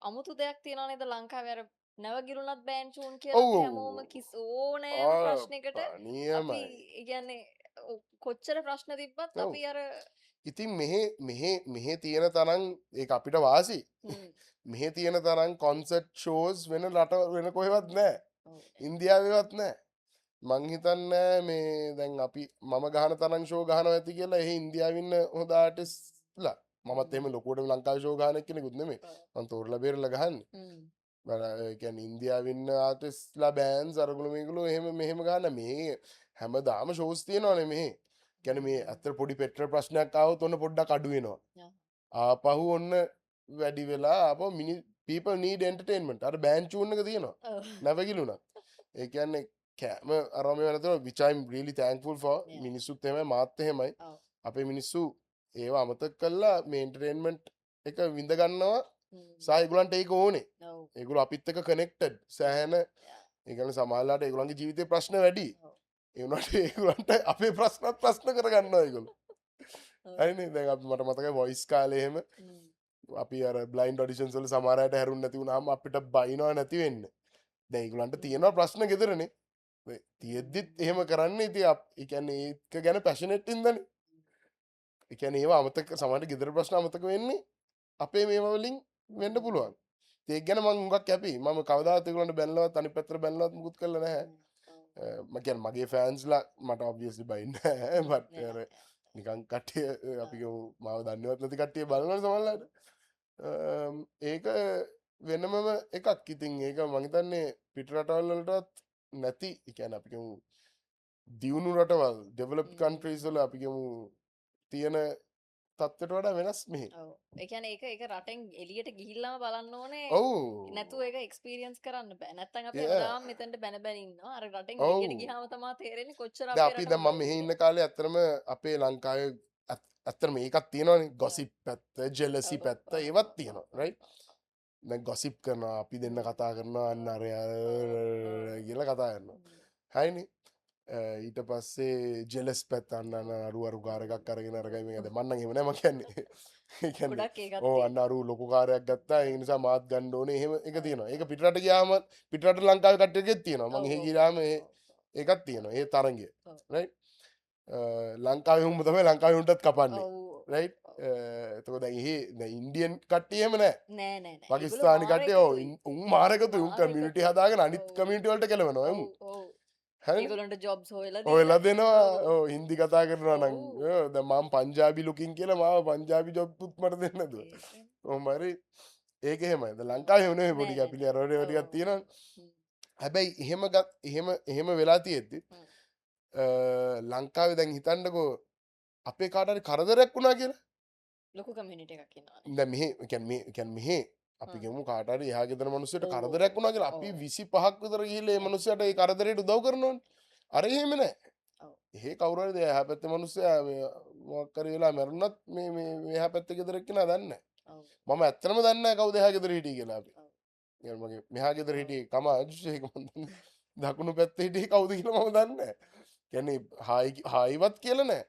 අමුතු දෙයක් තියෙනවා නේද ලංකාවේ අර නැවගිරුණත් බෑන්චූන් කියලා හැමෝම ඕනෑම ප්‍රශ්නයකට අපි කියන්නේ කොච්චර ප්‍රශ්න තිබ්බත් අපි අර ඉතින් මෙහෙ තියෙන තරම් ඒක අපිට වාසි. මෙහෙ තියෙන තරම් කොන්සර්ට් ෂෝස් වෙන රට වෙන කොහෙවත් නැහැ. ඉන්දියාවේවත් නැහැ. මං හිතන්නේ මේ දැන් අපි මම ගහන තරම් ෂෝ ගහනවා ඇති කියලා එහේ ඉන්දියාවේ ඉන්න හොඳ ආටිස්ට්ලා මමත් එහෙම ලොකුවට ලංකාවේ ෂෝ ගහන කෙනෙකුත් නෙමෙයි. මං තෝරලා බේරලා ගහන්නේ. ඒ කියන්නේ ඉන්දියාවේ ඉන්න ආටිස්ට්ලා බෑන්ඩ්ස් අරගොල්ලෝ මේගොල්ලෝ එහෙම මෙහෙම ගහන මේ හැමදාම ෂෝස් තියෙනවානේ මෙහේ. කියන්නේ මේ අතර පොඩි පෙට්‍රල් ප්‍රශ්නයක් ආවොත් ඔන්න පොඩ්ඩක් අඩු වෙනවා. ආපහු ඔන්න වැඩි වෙලා ආපහු people need entertainment. අර බෑන්ඩ් චූන් එක තියෙනවා. නැවගිලුණා. ඒ කියන්නේ කෑම අරම වෙනතර which I'm really thankful for. මිනිස්සුත් එහෙමයි මාත් එහෙමයි. අපේ මිනිස්සු ඒව අමතක කළා මේ entertainment එක විඳ ගන්නවා. සහ ඒගොල්ලන්ට ඒක ඕනේ. ඒගොල්ලෝ අපිත් එක්ක connected. සෑහෙන ඒ කියන්නේ සමහරලාට ඒගොල්ලන්ගේ ජීවිතේ ප්‍රශ්න වැඩි. ඒ වුණාට ඒගොල්ලන්ට අපේ ප්‍රශ්න කරගන්නවා ඒගොල්ලෝ. හරිනේ දැන් අපි මට මතකයි voice කාලේ එහෙම අපි අර blind auditions වල සමහර අයට හැරුණ නැති වුණාම අපිට බයිනවා නැති වෙන්න. දැන් ඒගොල්ලන්ට තියෙනවා ප්‍රශ්න ගෙදරනේ. තියෙද්දිත් එහෙම කරන්නේ ඉතින් ඒ කියන්නේ ඒක ගැන passionate ඉඳන්නේ. ඒ කියන්නේ ඒව අමතක සමහරට ගෙදර ප්‍රශ්න අමතක වෙන්නේ අපේ මේව වලින් වෙන්න පුළුවන්. ඒක ගැන මම හුඟක් happy. මම කවදාවත් ඒගොල්ලන්ට බැලනවත් අනිත් පැත්තට බැලනවත් මුකුත් කළා නැහැ. මම කියන්නේ මගේ ෆෑන්ස්ලා මට obviously බයින්නේ නැහැ. but නිකන් කට්ටිය අපි මාව දන්නේවත් නැති කට්ටිය බලනවා සමහරවිට. ඒක වෙනමම එකක්. ඉතින් ඒක මම හිතන්නේ පිට රටවල් වලටත් නැති. ඒ කියන්නේ අපි කියමු දියුණු රටවල් developed countries වල අපි කියමු තියෙන තත්ත්වයට වඩා වෙනස් මෙහි. ඔව්. ඒ කියන්නේ ඒක රටෙන් එළියට ගිහිල්ලාම බලන්න ඕනේ. ඔව්. නැතුව ඒක එක්ස්පීරියන්ස් කරන්න බෑ. නැත්තම් අපි හැමදාම මෙතනට බැන ඉන්නවා. අර රටෙන් එළියට ගියාම තමයි තේරෙන්නේ කොච්චර අපේ අපි දැන් මම මෙහි ඉන්න කාලේ ඇත්තටම අපේ ලංකාවේ ඇත්තටම ඒකක් තියෙනවානේ gossip පැත්ත, jealousy පැත්ත ඒවත් තියෙනවා. right? දැන් gossip කරනවා අපි දෙන්න කතා කරනවා අන්න අර කියලා කතා කරනවා. හරිනේ. ඊට පස්සේ ජෙලස් පැත්ත අන්න අරු කාර් එකක් අරගෙන අරගයි මේකද මම නම් එහෙම නෑ මම කියන්නේ. ඒ කියන්නේ ඔව් අන්න අරු ලොකු කාර්යයක් ගත්තා ඒ නිසා මාත් ගන්න ඕනේ එහෙම එක තියෙනවා. ඒක පිටරට ගියාම පිටරට ලංකාවේ කට්ටියගෙත් තියෙනවා. මම එහෙ ගියාම ඒකක් තියෙනවා. ඒ තරංගය. right? ලංකාවේ උඹ තමයි ලංකාවේ උන්ටත් කපන්නේ. right? එතකොට දැන් එහෙ දැන් ඉන්දියන් කට්ටිය එහෙම නෑ. නෑ. පාකිස්තානි කට්ටිය ඔව් උන් මාරකතු උන් කමියුනිටි හදාගෙන අනිත් කමියුනිටි වලට කෙලවනවා එමු. ඒගොල්ලන්ට ජොබ්ස් හොයලා දෙනවා. ඔව් හින්දි කතා කරනවා නම් දැන් මම පංජාබි ලුකින් කියලා මාව පංජාබි ජොබ් උත් මට දෙන්න දුව. ඔහොම හරි ඒක එහෙමයි. දැන් ලංකාවේ වුණේ පොඩි කැපිලි අර වගේ ටිකක් තියෙනවා. හැබැයි එහෙම වෙලා තියෙද්දි ලංකාවේ දැන් හිතන්නකෝ අපේ කාටරි කරදරයක් වුණා කියලා ලොකු කමියුනිටි එකක් ඉන්නවානේ. දැන් මෙහෙ කියන්නේ මෙහෙ අපි ගමු කාටරි එහා ගෙදර මිනිස්සුන්ට ඔව්. කරදරයක් වුණා කියලා අපි ඔව්. 25ක් විතර ගිහිල්ලා ඒ මිනිස්සයාට ඒ කරදරේට උදව් කරනවනේ. අර එහෙම නැහැ. ඔව්. එහෙ කවුරු හරි එහා පැත්තේ මිනිස්සයා මොකක් හරි වෙලා මැරුණත් මේ එහා පැත්තේ ගෙදර එක්කෙනා දන්නේ නැහැ. ඔව්. මම ඇත්තටම දන්නේ නැහැ කවුද එහා ගෙදර හිටියේ කියලා අපි. ඔව්. يعني මගේ මෙහා ගෙදර හිටියේ කමාජ් ඒක මම දන්නේ. දකුණු පැත්තේ හිටියේ කවුද කියලා මම දන්නේ නැහැ. කියන්නේ හායිවත් කියලා නැහැ.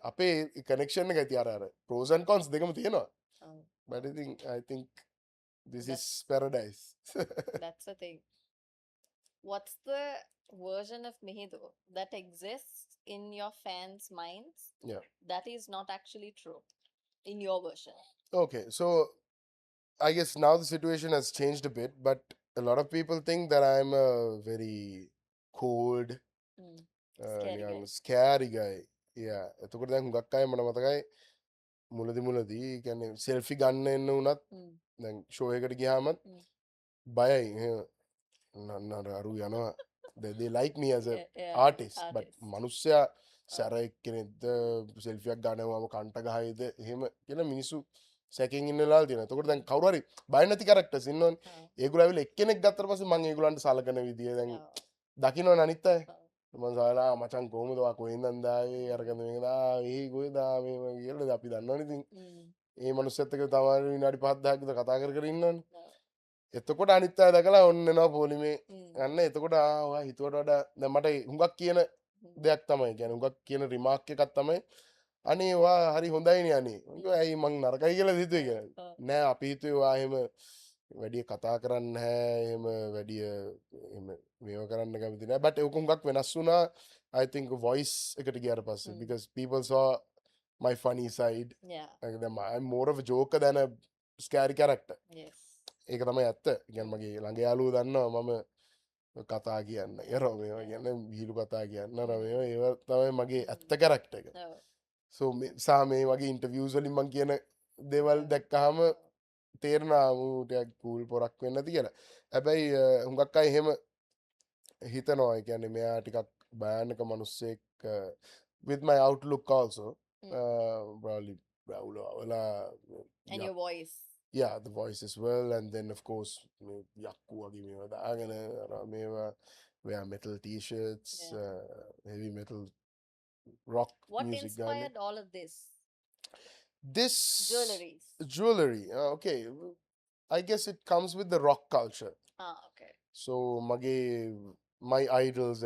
අපේ කනෙක්ෂන් එක ඇති අර pros and cons දෙකම තියෙනවා. ඔව්. But I think this is That's- paradise. That's the thing. What's the version of Mihindu that exists in your fans' minds Yeah. that is not actually true in your version? Okay, so I guess now the situation has changed a bit, but a lot of people think that I'm a very cold, Scary guy. scary guy. Yeah. එතකොට දැන් හුඟක් අය මට මතකයි මුලදි කියන්නේ selfie ගන්න එන්න වුණත් දැන් ෂෝ එකට ගියාමත් බයයි. අරු යනවා. They like me as a artist, but මනුස්සයා සැර එක්කෙනෙක්ද සෙල්ෆියක් ගන්නවම කන්ට ගහයිද එහෙම කියලා මිනිස්සු සැකෙන් ඉන්න වෙලාවල් තියෙනවා. එතකොට දැන් කවුරු හරි බය නැති කැරක්ටර්ස් ඉන්නවනේ. ඒගොල්ලෝ ඇවිල්ලා එක්කෙනෙක් ගත්තට පස්සේ මම ඒගොල්ලන්ට සලකන විදිය දැන් දකින්නවනේ අනිත් අය. මම සාලා මචං කොහොමද වා කොහෙන්ද ආවේ අරගෙන මේකද ඒ කොහෙද මේ කියලා අපි දන්නවනේ ඉතින්. ඒ මනුස්සයත් එක්ක තමයි විනාඩි 5-10ක් විතර කතා කර ඉන්නවනේ. එතකොට අනිත් අය දැකලා ඔන්න එනවා පොලිමේ යන්න. එතකොට ඔයා හිතුවට වඩා දැන් මට හුඟක් කියන දෙයක් තමයි කියන්නේ හුඟක් කියන රිමාර්ක් එකක් තමයි අනේ ඔයා හරි හොඳයිනේ අනේ. ඇයි මං නරකයි කියලා හිතුවේ කියලා. නෑ අපි හිතුවේ ඔයා එහෙම වැඩි කතා කරන්න නැහැ එහෙම වැඩි එහෙම මේව කරන්න කැමති නෑ. but ඒක හුඟක් වෙනස් වුණා I think voice එකට ගියාට පස්සේ because people saw my funny side. Yeah. I'm more of a joker than a scary character. Yes. ඒක තමයි ඇත්ත. කියන්නේ මගේ ළඟ යාළුවෝ දන්නවා මම කතා කියන්න. ඒරෝ මේවා කියන්නේ විහිළු කතා කියන්න. අර මේවා ඒව තමයි මගේ ඇත්ත කැරක්ටර් එක. so මේ වගේ ඉන්ටර්වියුස් වලින් මම කියන දේවල් දැක්කහම තේරෙනවා ඌ ටිකක් කූල් පොරක් වෙන්න ඇති කියලා. හැබැයි හුඟක් අය එහෙම හිතනවා. ඒ කියන්නේ මෙයා ටිකක් භයානක මිනිස්සෙක් with my outlook also. Probably and your voice. Yeah, the voice as well, and then of course yakku wage mewa daagana mewa wear metal t-shirts, heavy metal rock What music inspired all of this? This jewelry. Okay, I guess it comes with the rock culture. Okay. So my idols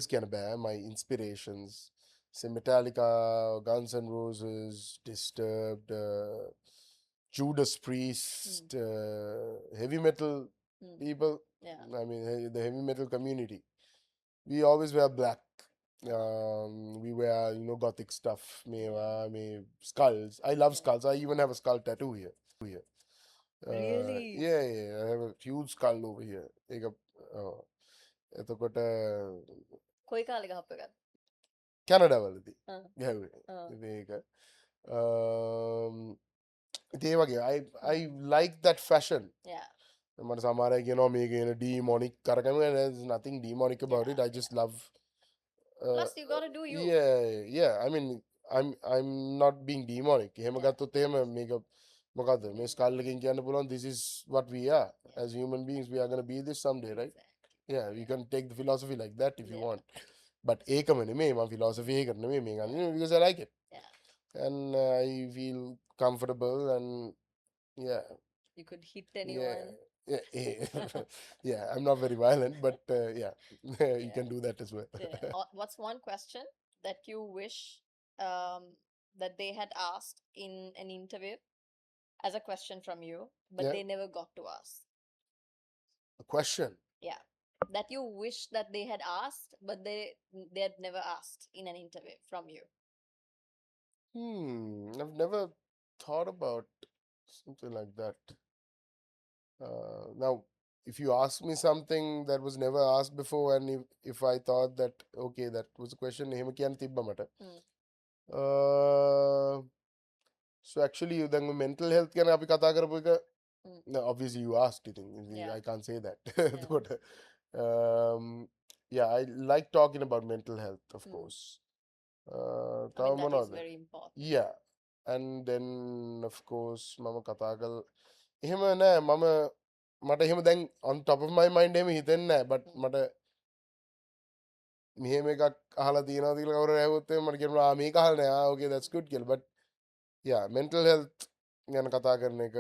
can bear my inspirations. Say Metallica, Guns N' Roses, Disturbed, Judas Priest, heavy metal people. Yeah. I mean, the heavy metal community. We always wear black. We wear, gothic stuff. Skulls. I love skulls. I even have a skull tattoo here. Really? Yeah. I have a huge skull over here. එතකොට කොයි කාලේ ගහපු එකද? කැනඩාවලදී ගැහුවේ. ඒක ඒ වගේ I like that fashion. Yeah. මට සමහර අය කියනවා මේක එන demonic කරගම. There's nothing demonic about it. I just love plus you got to do you. Yeah. I mean I'm not being demonic. එහෙම ගත්තොත් එහෙම මේක මොකද්ද මේ skull එකෙන් කියන්න පුළුවන් this is what we are as human beings. We are going to be this someday, right? Yeah, you can take the philosophy like that if you want. But ඒකම නෙමෙයි මම philosophy එක නෙමෙයි මේ ගන්නේ because I like it. Yeah. And I feel comfortable and yeah. You could hit anyone. Yeah, I'm not very violent, but yeah, you can do that as well. What's one question that you wish that they had asked in an interview as a question from you, but they never got to ask? A question? Yeah. That you wish that they had asked, but they had never asked in an interview from you. I've never thought about something like that. Now, if you ask me something that was never asked before, and if I thought that okay, that was a question, එහෙම කියන්න තිබ්බ මට. So actually, then mental health ගැන අපි කතා කරපු එක obviously you asked it. I can't say that. yeah, I like talking about mental health, of course. I mean, that is very important. Yeah, and then of course, mama katagal. Ehema na mama mata ehema then on top of my mind ehema hiten na but mata මෙහෙම එකක් අහලා තියෙනවා කියලා කවුරු ඇහුවොත් එහෙම මට කියනවා මේක අහලා නෑ okay that's good කියලා but yeah mental health ගැන කතා කරන එක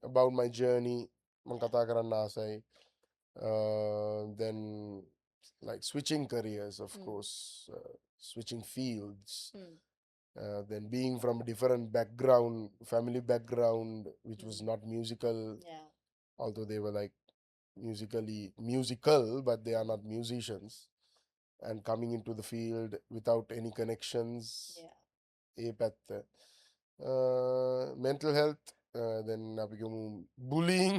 about my journey මම කතා කරන්න ආසයි then like switching careers of course switching fields then being from a different background family background which was not musical although they were like musical but they are not musicians and coming into the field without any connections mental health then bullying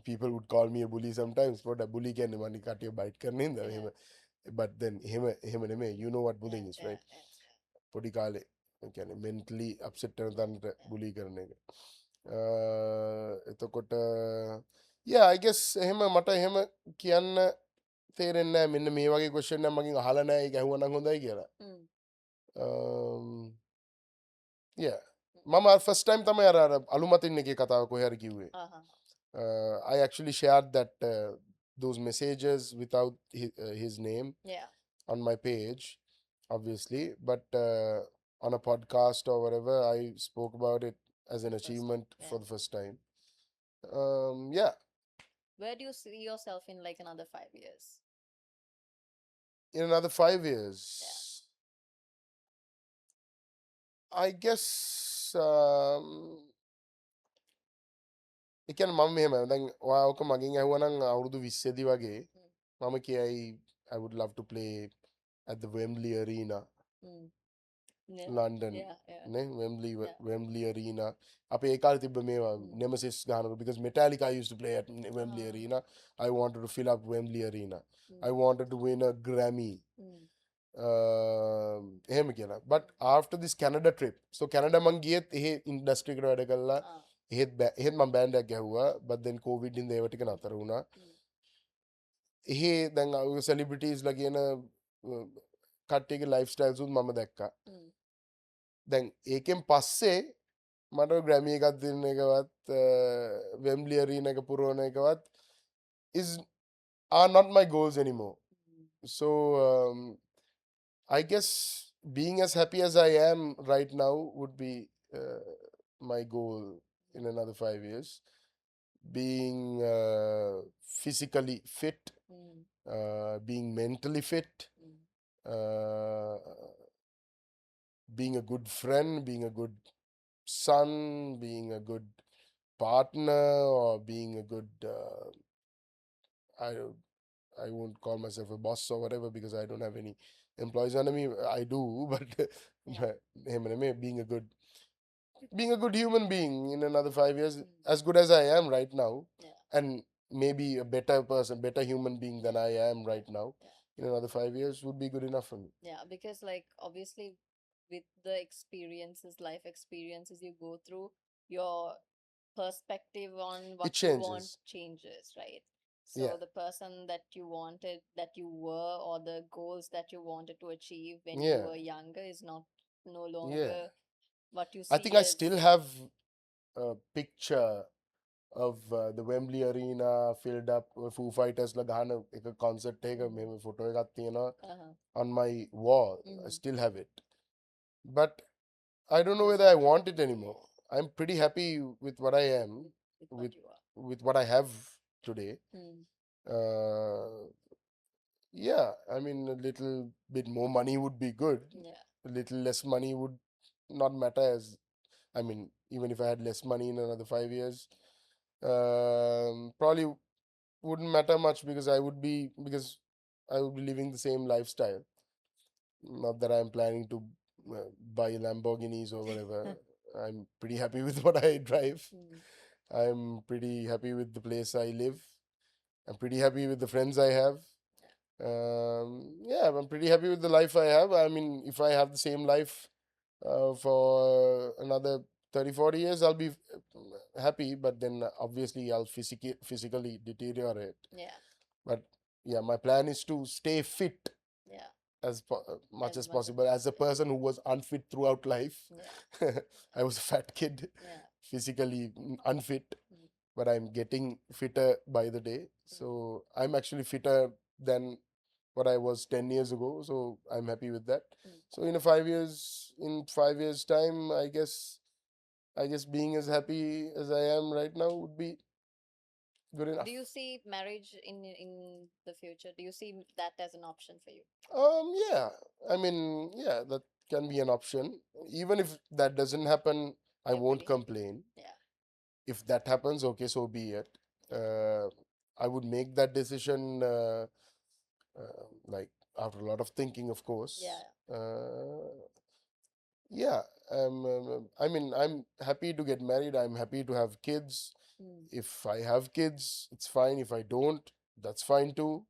people would call me a bully sometimes but a bully can money cut your bite but then you know what bullying is right podi kale mentally upset bully karne එතකොට yeah I guess එහෙම මට එහෙම කියන්න තේරෙන්නේ නැහැ මෙන්න මේ වගේ question එකක් මගෙන් අහලා නැහැ ඒක ඇහුවනම් හොඳයි කියලා yeah මම first time තමයි අර අලුමතින් එකේ කතාව කොහේ හරි කිව්වේ I actually shared that those messages without his name on my page obviously but on a podcast or whatever I spoke about it as an achievement for the first time yeah where do you see yourself in like another 5 years in another 5 years I guess ඒ කියන්නේ මම මෙහෙම දැන් ඔයා ඔක මගෙන් ඇහුවනම් අවුරුදු 20 දී වගේ මම කියයි I would love to play at the Wembley Arena London නේ Wembley Arena අපේ ඒ කාලේ තිබ්බ මේවා Nemesis ගහනකොට because Metallica used to play at Wembley Arena I wanted to fill up Wembley Arena I wanted to win a Grammy එහෙම කියලා but after this Canada trip so Canada මං ගියෙත් එහෙ industry එකට වැඩ කළා එහෙත් මම බෑන්ඩ් එකක් ගැහුවා but then covid ඉඳ ඒව ටික නතර වුණා එහෙ දැන් සෙලිබ්‍රිටිස්ලා කියන කට්ටියගේ ලයිෆ් ස්ටයිල්ස් උත් මම දැක්කා දැන් ඒකෙන් පස්සේ මට ග්‍රැමි එකක් දෙන්න එකවත් වෙම්බ්ලි අරීනා එක පුරවන එකවත් is are not my goals anymore so I guess being as happy as I am right now would be my goal in another 5 years being physically fit being mentally fit being a good friend being a good son being a good partner or being a good I won't call myself a boss or whatever because I don't have any employees under me I do but being a good human being in another 5 years as good as I am right now and maybe a better person better human being than I am right now in another 5 years would be good enough for me because like obviously with the life experiences you go through your perspective on what you want changes right so the person that you wanted that you were or the goals that you wanted to achieve when you were younger is no longer what you see I think I still have a picture of the Wembley Arena filled up Foo Fighters la gahana ek concert එක මේ photo එකක් තියෙනවා on my wall I still have it but I don't know whether I want it anymore I'm pretty happy with what I am with what I have today yeah I mean a little bit more money would be good a little less money would not matter as I mean even if I had less money in another 5 years probably wouldn't matter much because I would be living the same lifestyle not that I'm planning to buy Lamborghinis or whatever I'm pretty happy with what I drive I'm pretty happy with the place I live I'm pretty happy with the friends I have yeah I'm pretty happy with the life I have I mean if I have the same life for another 30-40 years I'll be happy but then obviously I'll physically deteriorate But yeah, my plan is to stay fit Yeah. as much as much possible. As a possible. person who was unfit throughout life, Yeah. I was a fat kid, Yeah. physically unfit, Mm. but I'm getting fitter by the day. So I'm actually fitter than what I was 10 years ago. So I'm happy with that. So in 5 years time, I guess being as happy as I am right now would be good enough. Do you see marriage in the future? Do you see that as an option for you? Yeah. I mean, yeah, that can be an option. Even if that doesn't happen, I won't complain. Yeah. If that happens, okay, so be it. I would make that decision like after a lot of thinking, of course. Yeah. Yeah. I mean, I'm happy to get married. I'm happy to have kids. If I have kids, it's fine. If I don't, that's fine too.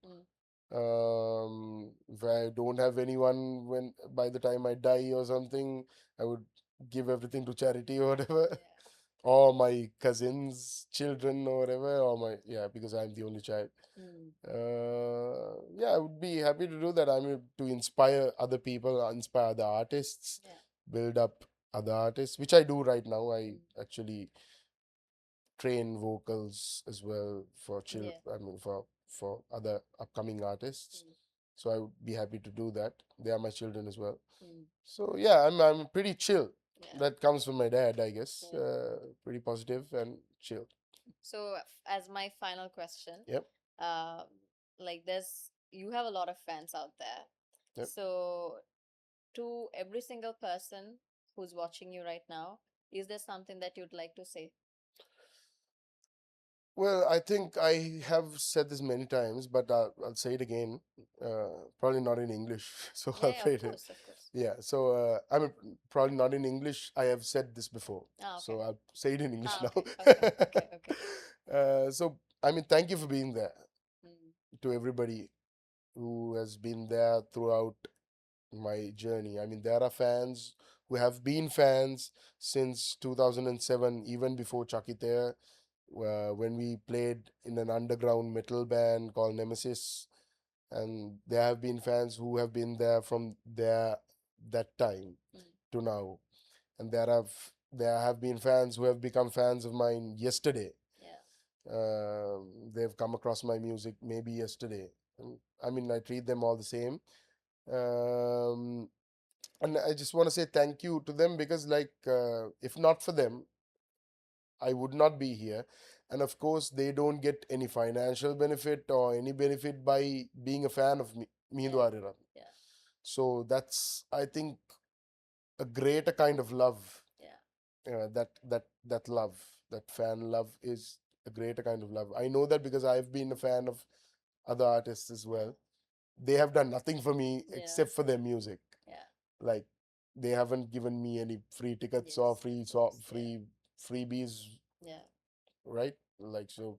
If I don't have anyone when by the time I die or something, I would give everything to charity or whatever. Yeah. Or my cousins' children or whatever, or my because I'm the only child. Yeah, I would be happy to do that. I mean, to inspire other people, inspire other artists, Yeah. build up other artists, which I do right now. I actually train vocals as well for Yeah. I mean, for other upcoming artists. So I would be happy to do that. They are my children as well. So yeah, I'm pretty chill. Yeah. That comes from my dad, I guess. Yeah. Pretty positive and chill. So, as my final question, Yep. like you have a lot of fans out there. Yep. So, to every single person who's watching you right now, is there something that you'd like to say? Well, I think I have said this many times, but I'll say it again. Probably not in English, so I'll Yeah, say of it. course, of course. Yeah, so I mean, probably not in English. I have said this before, Ah, okay. so I'll say it in English Ah, now. okay, okay, okay. So I mean, thank you for being there Mm. to everybody who has been there throughout my journey. I mean, there are fans who have been fans since 2007, even before Chakite, when we played in an underground metal band called Nemesis. And there have been fans who have been there from that time to now. And there have been fans who have become fans of mine yesterday. They've come across my music maybe yesterday. I mean, I treat them all the same. Um, and I just want to say thank you to them because, like, if not for them, I would not be here. And of course, they don't get any financial benefit or any benefit by being a fan of Mihindu Ariyaratne. Yeah. So that's, I think, a greater kind of love. Yeah. That love, that fan love is a greater kind of love. I know that because I've been a fan of other artists as well. They have done nothing for me except for their music. Yeah. Like, they haven't given me any free tickets or freebies. Yeah. Right? Like, so,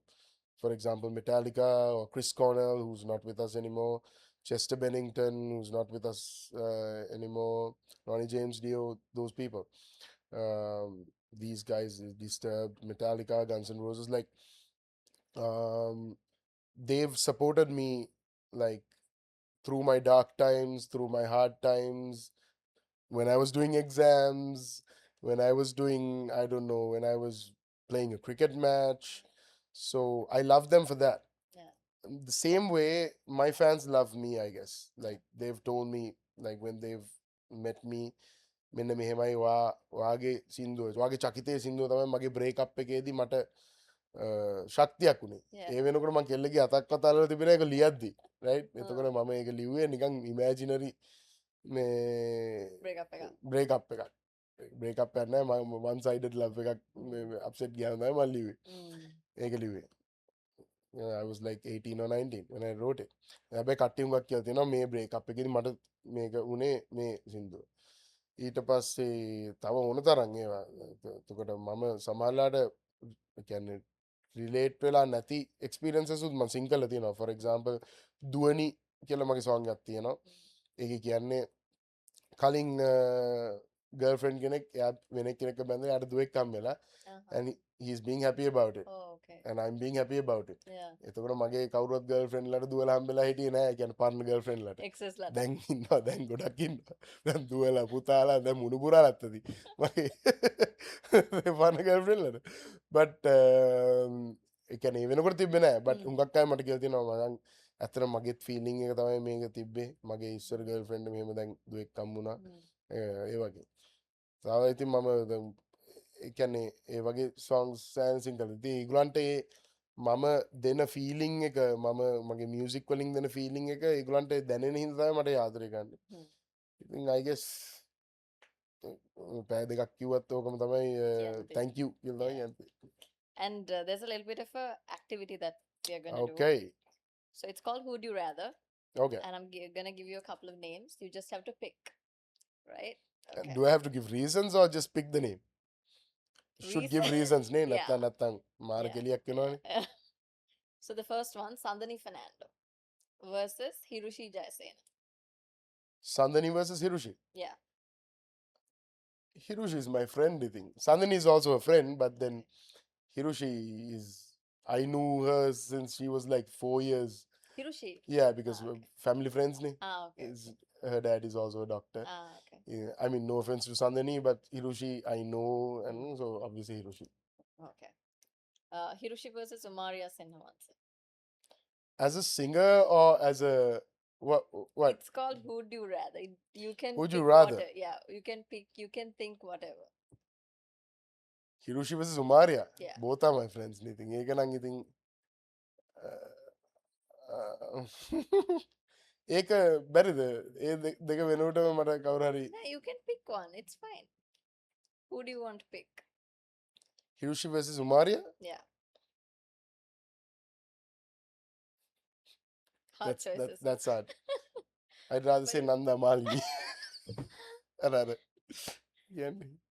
for example, Metallica or Chris Cornell, who's not with us anymore, Chester Bennington, who's not with us anymore, Ronnie James Dio, those people. These guys, Disturbed, Metallica, Guns N' Roses, like, they've supported me, like, through my dark times, through my hard times, when I was doing exams, when I was doing, I don't know, when I was playing a cricket match. So I love them for that. Yeah. The same way my fans love me, I guess. Like, they've told me, like, when they've met me, මෙන්න මෙහෙමයි වාගේ සින්දුව වගේ චකිතය සින්දුව තමයි මගේ break up එකේදී මට ශක්තියක් වුණේ. ඒ වෙනකොට මම කෙල්ලගේ අතක් කතාවල තිබෙන එක ලියද්දි right එතකොට මම ඒක ලිව්වේ නිකන් ඉමේජිනරි මේ බ්‍රේක් අප් එකක් බ්‍රේක් අප් එකක් නෑ මම one sided love එකක් අප්සෙට් ගියාම තමයි මම ලිව්වේ. ඒක ලිව්වේ. I was like 18 or 19 when I wrote it. හැබැයි කට්ටිය හුඟක් කියලා තියෙනවා මේ බ්‍රේක් අප් එකේදී මට මේක උනේ මේ සින්දුව. ඊට පස්සේ තව ඕන තරම් ඒවා. එතකොට මම සමහරලාට කියන්නේ රිලේට් වෙලා නැති එක්ස්පීරියන්සස් උත් මම සිංහල තියෙනවා. For example දුවනි කියලා මගේ සෝංග් එකක් තියෙනවා. ඒකේ කියන්නේ කලින් girlfriend කෙනෙක් එයා වෙන කෙනෙක්ව බැඳලා යාට දුවෙක් හම්බෙලා and he's being happy about it. Oh, okay. And I'm being happy about it. Yeah. එතකොට මගේ කවුරුත් girlfriend ලට දුවලා හම්බෙලා හිටියේ නෑ. ඒ කියන්නේ පරණ girlfriend ලට. Exes ලට. දැන් ඉන්නවා දැන් ගොඩක් ඉන්නවා. දැන් දුවලා පුතාලා දැන් මුණුපුරා ලත්තදී. මගේ පරණ girlfriend ලට. But ඒ කියන්නේ ඒ වෙනකොට තිබ්බේ නෑ. But හුඟක් අය මට කියලා තියෙනවා මම ඇත්තට මගේත් feeling එක තමයි මේක තිබ්බේ. මගේ ඉස්සර girlfriend මෙහෙම දැන් දුවෙක් හම්බුණා. ඒ වගේ. තව ඉතින් මම දැන් ඒ කියන්නේ ඒ වගේ songs සෑන්සින් කළා. ඉතින් ඒගොල්ලන්ට මම දෙන feeling එක මම මගේ music වලින් දෙන feeling එක ඒගොල්ලන්ට දැනෙන හින්දා තමයි මට ආදරේ ගන්න. ඉතින් I guess පැය දෙකක් කිව්වත් ඕකම තමයි thank you කියලා තමයි කියන්නේ. And there's a little bit of a activity that we are going to do. Okay. So it's called Who'd You Rather? Okay. And I'm going to give you a couple of names. You just have to pick. Right? Okay. Do I have to give reasons or just pick the name? Should give reasons නේ නැත්තම් මාර කෙලියක් වෙනවනේ. So the first one, Sandhani Fernando versus Hiroshi Jayasena. Sandhani versus Hiroshi. Yeah. Hiroshi is my friend, I think. Sandhani is also a friend, but then Hiroshi is, I knew her since she was like 4 years. Hiroshi? Yeah, because family friends ne. Okay. Her dad is also a doctor. Okay. Yeah, I mean, no offense to Sandhani, but Hiroshi I know, and so obviously Hiroshi. Okay. Hiroshi versus Umaria Sinhavansa. As a singer or as a what? It's called Who'd You Rather. You can. Would you rather? Yeah, you can pick. You can think whatever. Hiroshi versus Umaria. Yeah. Both are my friends. Anything. Anything. ඒක බැරිද ඒ දෙක වෙනුවටම මට කවුරු හරි. No, you can pick one. It's fine. Who do you want to pick? Hiroshi versus Umaria? Yeah. Hard choices. That's hard. I'd rather say Nanda Malini.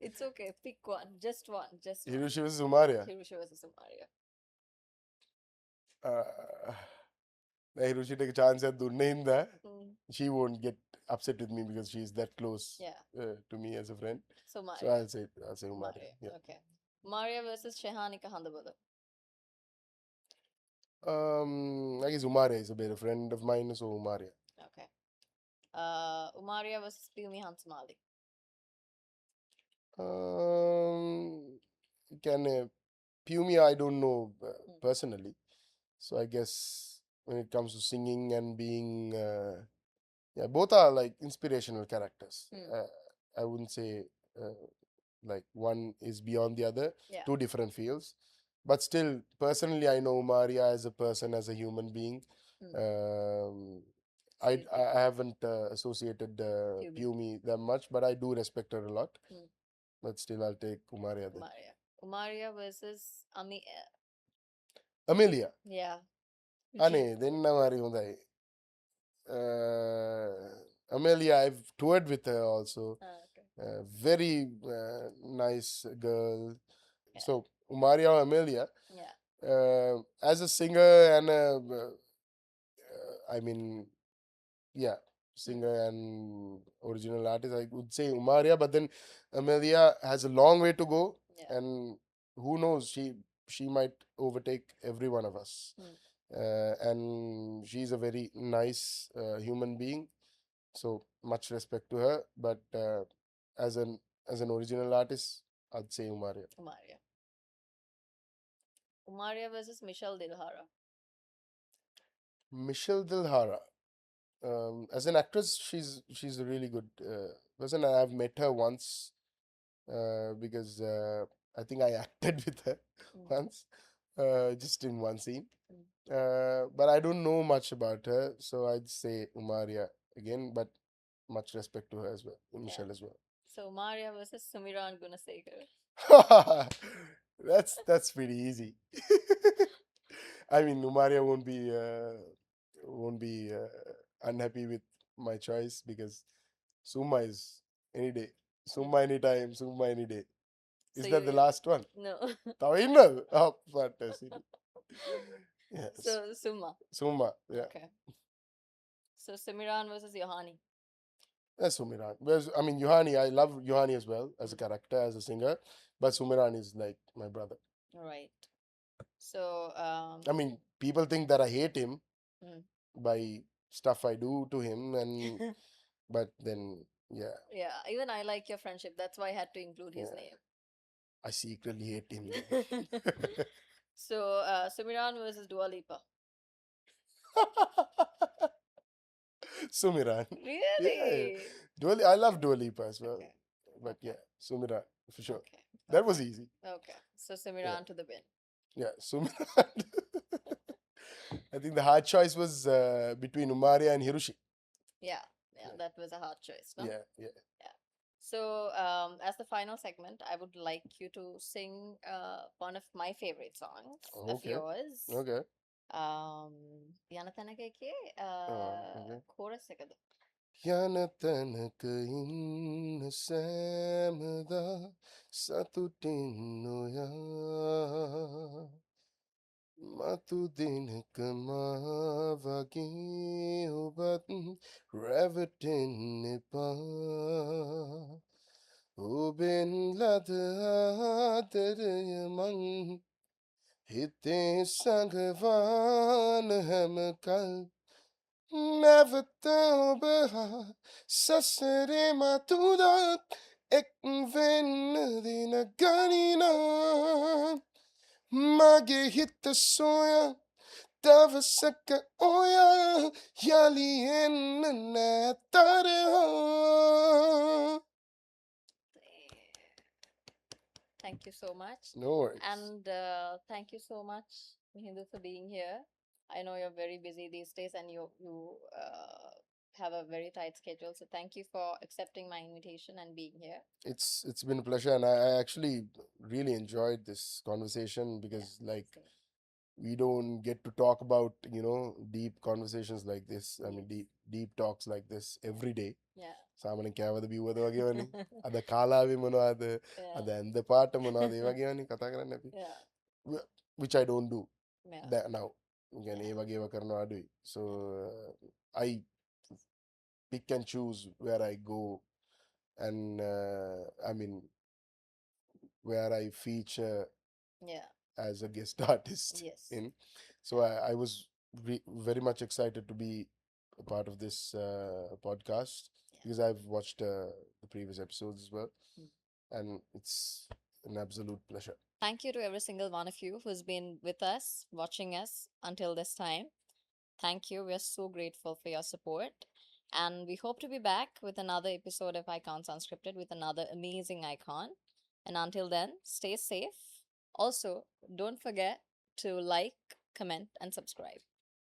It's okay. Pick one. Just one. Just one. Hiroshi versus Umaria? Hiroshi versus Umaria. Hiroshi take a chance at dunne hinda she won't get upset with me because she is that close to me as a friend. So I'll say Umaria. Yeah. Okay. Umaria versus Shehanika Handabada. I guess Umaria is a better friend of mine, so Umaria. Okay. Umaria versus Piyumi Hansmali. Piyumi I don't know personally, so I guess when it comes to singing and being both are like inspirational characters. I wouldn't say like one is beyond the other. Two different fields, but still personally I know Umaria as a person, as a human being. I haven't associated Piyumi that much, but I do respect her a lot. But still I'll take Umaria then. Umaria versus Amelia. Yeah. Ane denna mari hondai. Amelia, I've toured with her also. Okay. Very nice girl. So Umaria or Amelia. Yeah. As a singer and I mean, yeah, singer and original artist, I would say Umaria, but then Amelia has a long way to go, and who knows, she might overtake every one of us. And she's a very nice human being, so much respect to her, but as an original artist, I'd say Umaria. Umaria versus Michelle Dilhara. Michelle Dilhara, as an actress, she's a really good person. I've met her once because I think I acted with her once, just in one scene. But I don't know much about her, so I'd say Umaria again, but much respect to her as well, Michelle as well. So Umaria versus Sumiran Gunasekar. That's pretty easy. I mean, Umaria won't be unhappy with my choice because Suma is any day, Suma anytime, Suma any day. Is that the last one? No. Oh, fantastic. Yes. So Suma, yeah. Okay. So Sumiran versus Yohani. That's Sumiran. Whereas, I mean, Yuhani, I love Yuhani as well as a character, as a singer, but Sumiran is like my brother. Right. So, I mean, people think that I hate him mm. by stuff I do to him, and but then, yeah, Yeah, even I like your friendship. That's why I had to include his yeah, name. I secretly hate him. So, Sumiran versus Dua Lipa. Sumiran. Yeah, Really? I love Dua Lipa as well. Okay. But Okay. yeah, Sumiran for sure. Okay. That was Okay. easy. Okay. So Yeah, Sumiran to the bin. yeah, Sumiran. I think the hard choice was between Umaria and Hiroshi. Yeah. Yeah. That was a hard choice, no? Yeah, yeah. Yeah. So, as the final segment, I would like you to sing one of my favorite songs of Okay, yours. okay. Yanatanakeke Okay. chorus sekadu. Yanatanaka in samada satutinoya matu dinkamavagi ubat revatin nipa ubin ladhadaryaman hitte sangvan hamakal never tauba sasare matuda ek dina ganina mage hit soya dava saka oya yali en tare Thank you so much. No worries. And thank you so much, Mihindu, for being here. I know you're very busy these days and you have a very tight schedule. So thank you for accepting my invitation and being here. It's been a pleasure, and I actually really enjoyed this conversation because like Same. we don't get to talk about deep conversations like this. I mean deep talks like this every day. Yeah. ಸಾಮಾನ್ಯ ಕ್ಯಾವದ ಬೀವದ ವಗೆವನಿ ಅದ ಕಾಲಾವಿ ಮನೋ ಅದ ಅದ ಎಂದ ಪಾಠ ಮನೋ ಅದ ವಗೆವನಿ ಕಥಾಕರನ್ನ Yeah. which I don't do Yeah. that now. Again, eva karno adu. So I pick and choose where I go, and I mean where I feature Yeah. as a guest artist Yes. in. So I was very much excited to be a part of this podcast because I've watched the previous episodes as well, and it's an absolute pleasure. Thank you to every single one of you who's been with us, watching us until this time. Thank you. We're so grateful for your support. And we hope to be back with another episode of Icons Unscripted with another amazing icon. And until then, stay safe. Also, don't forget to like, comment, and subscribe.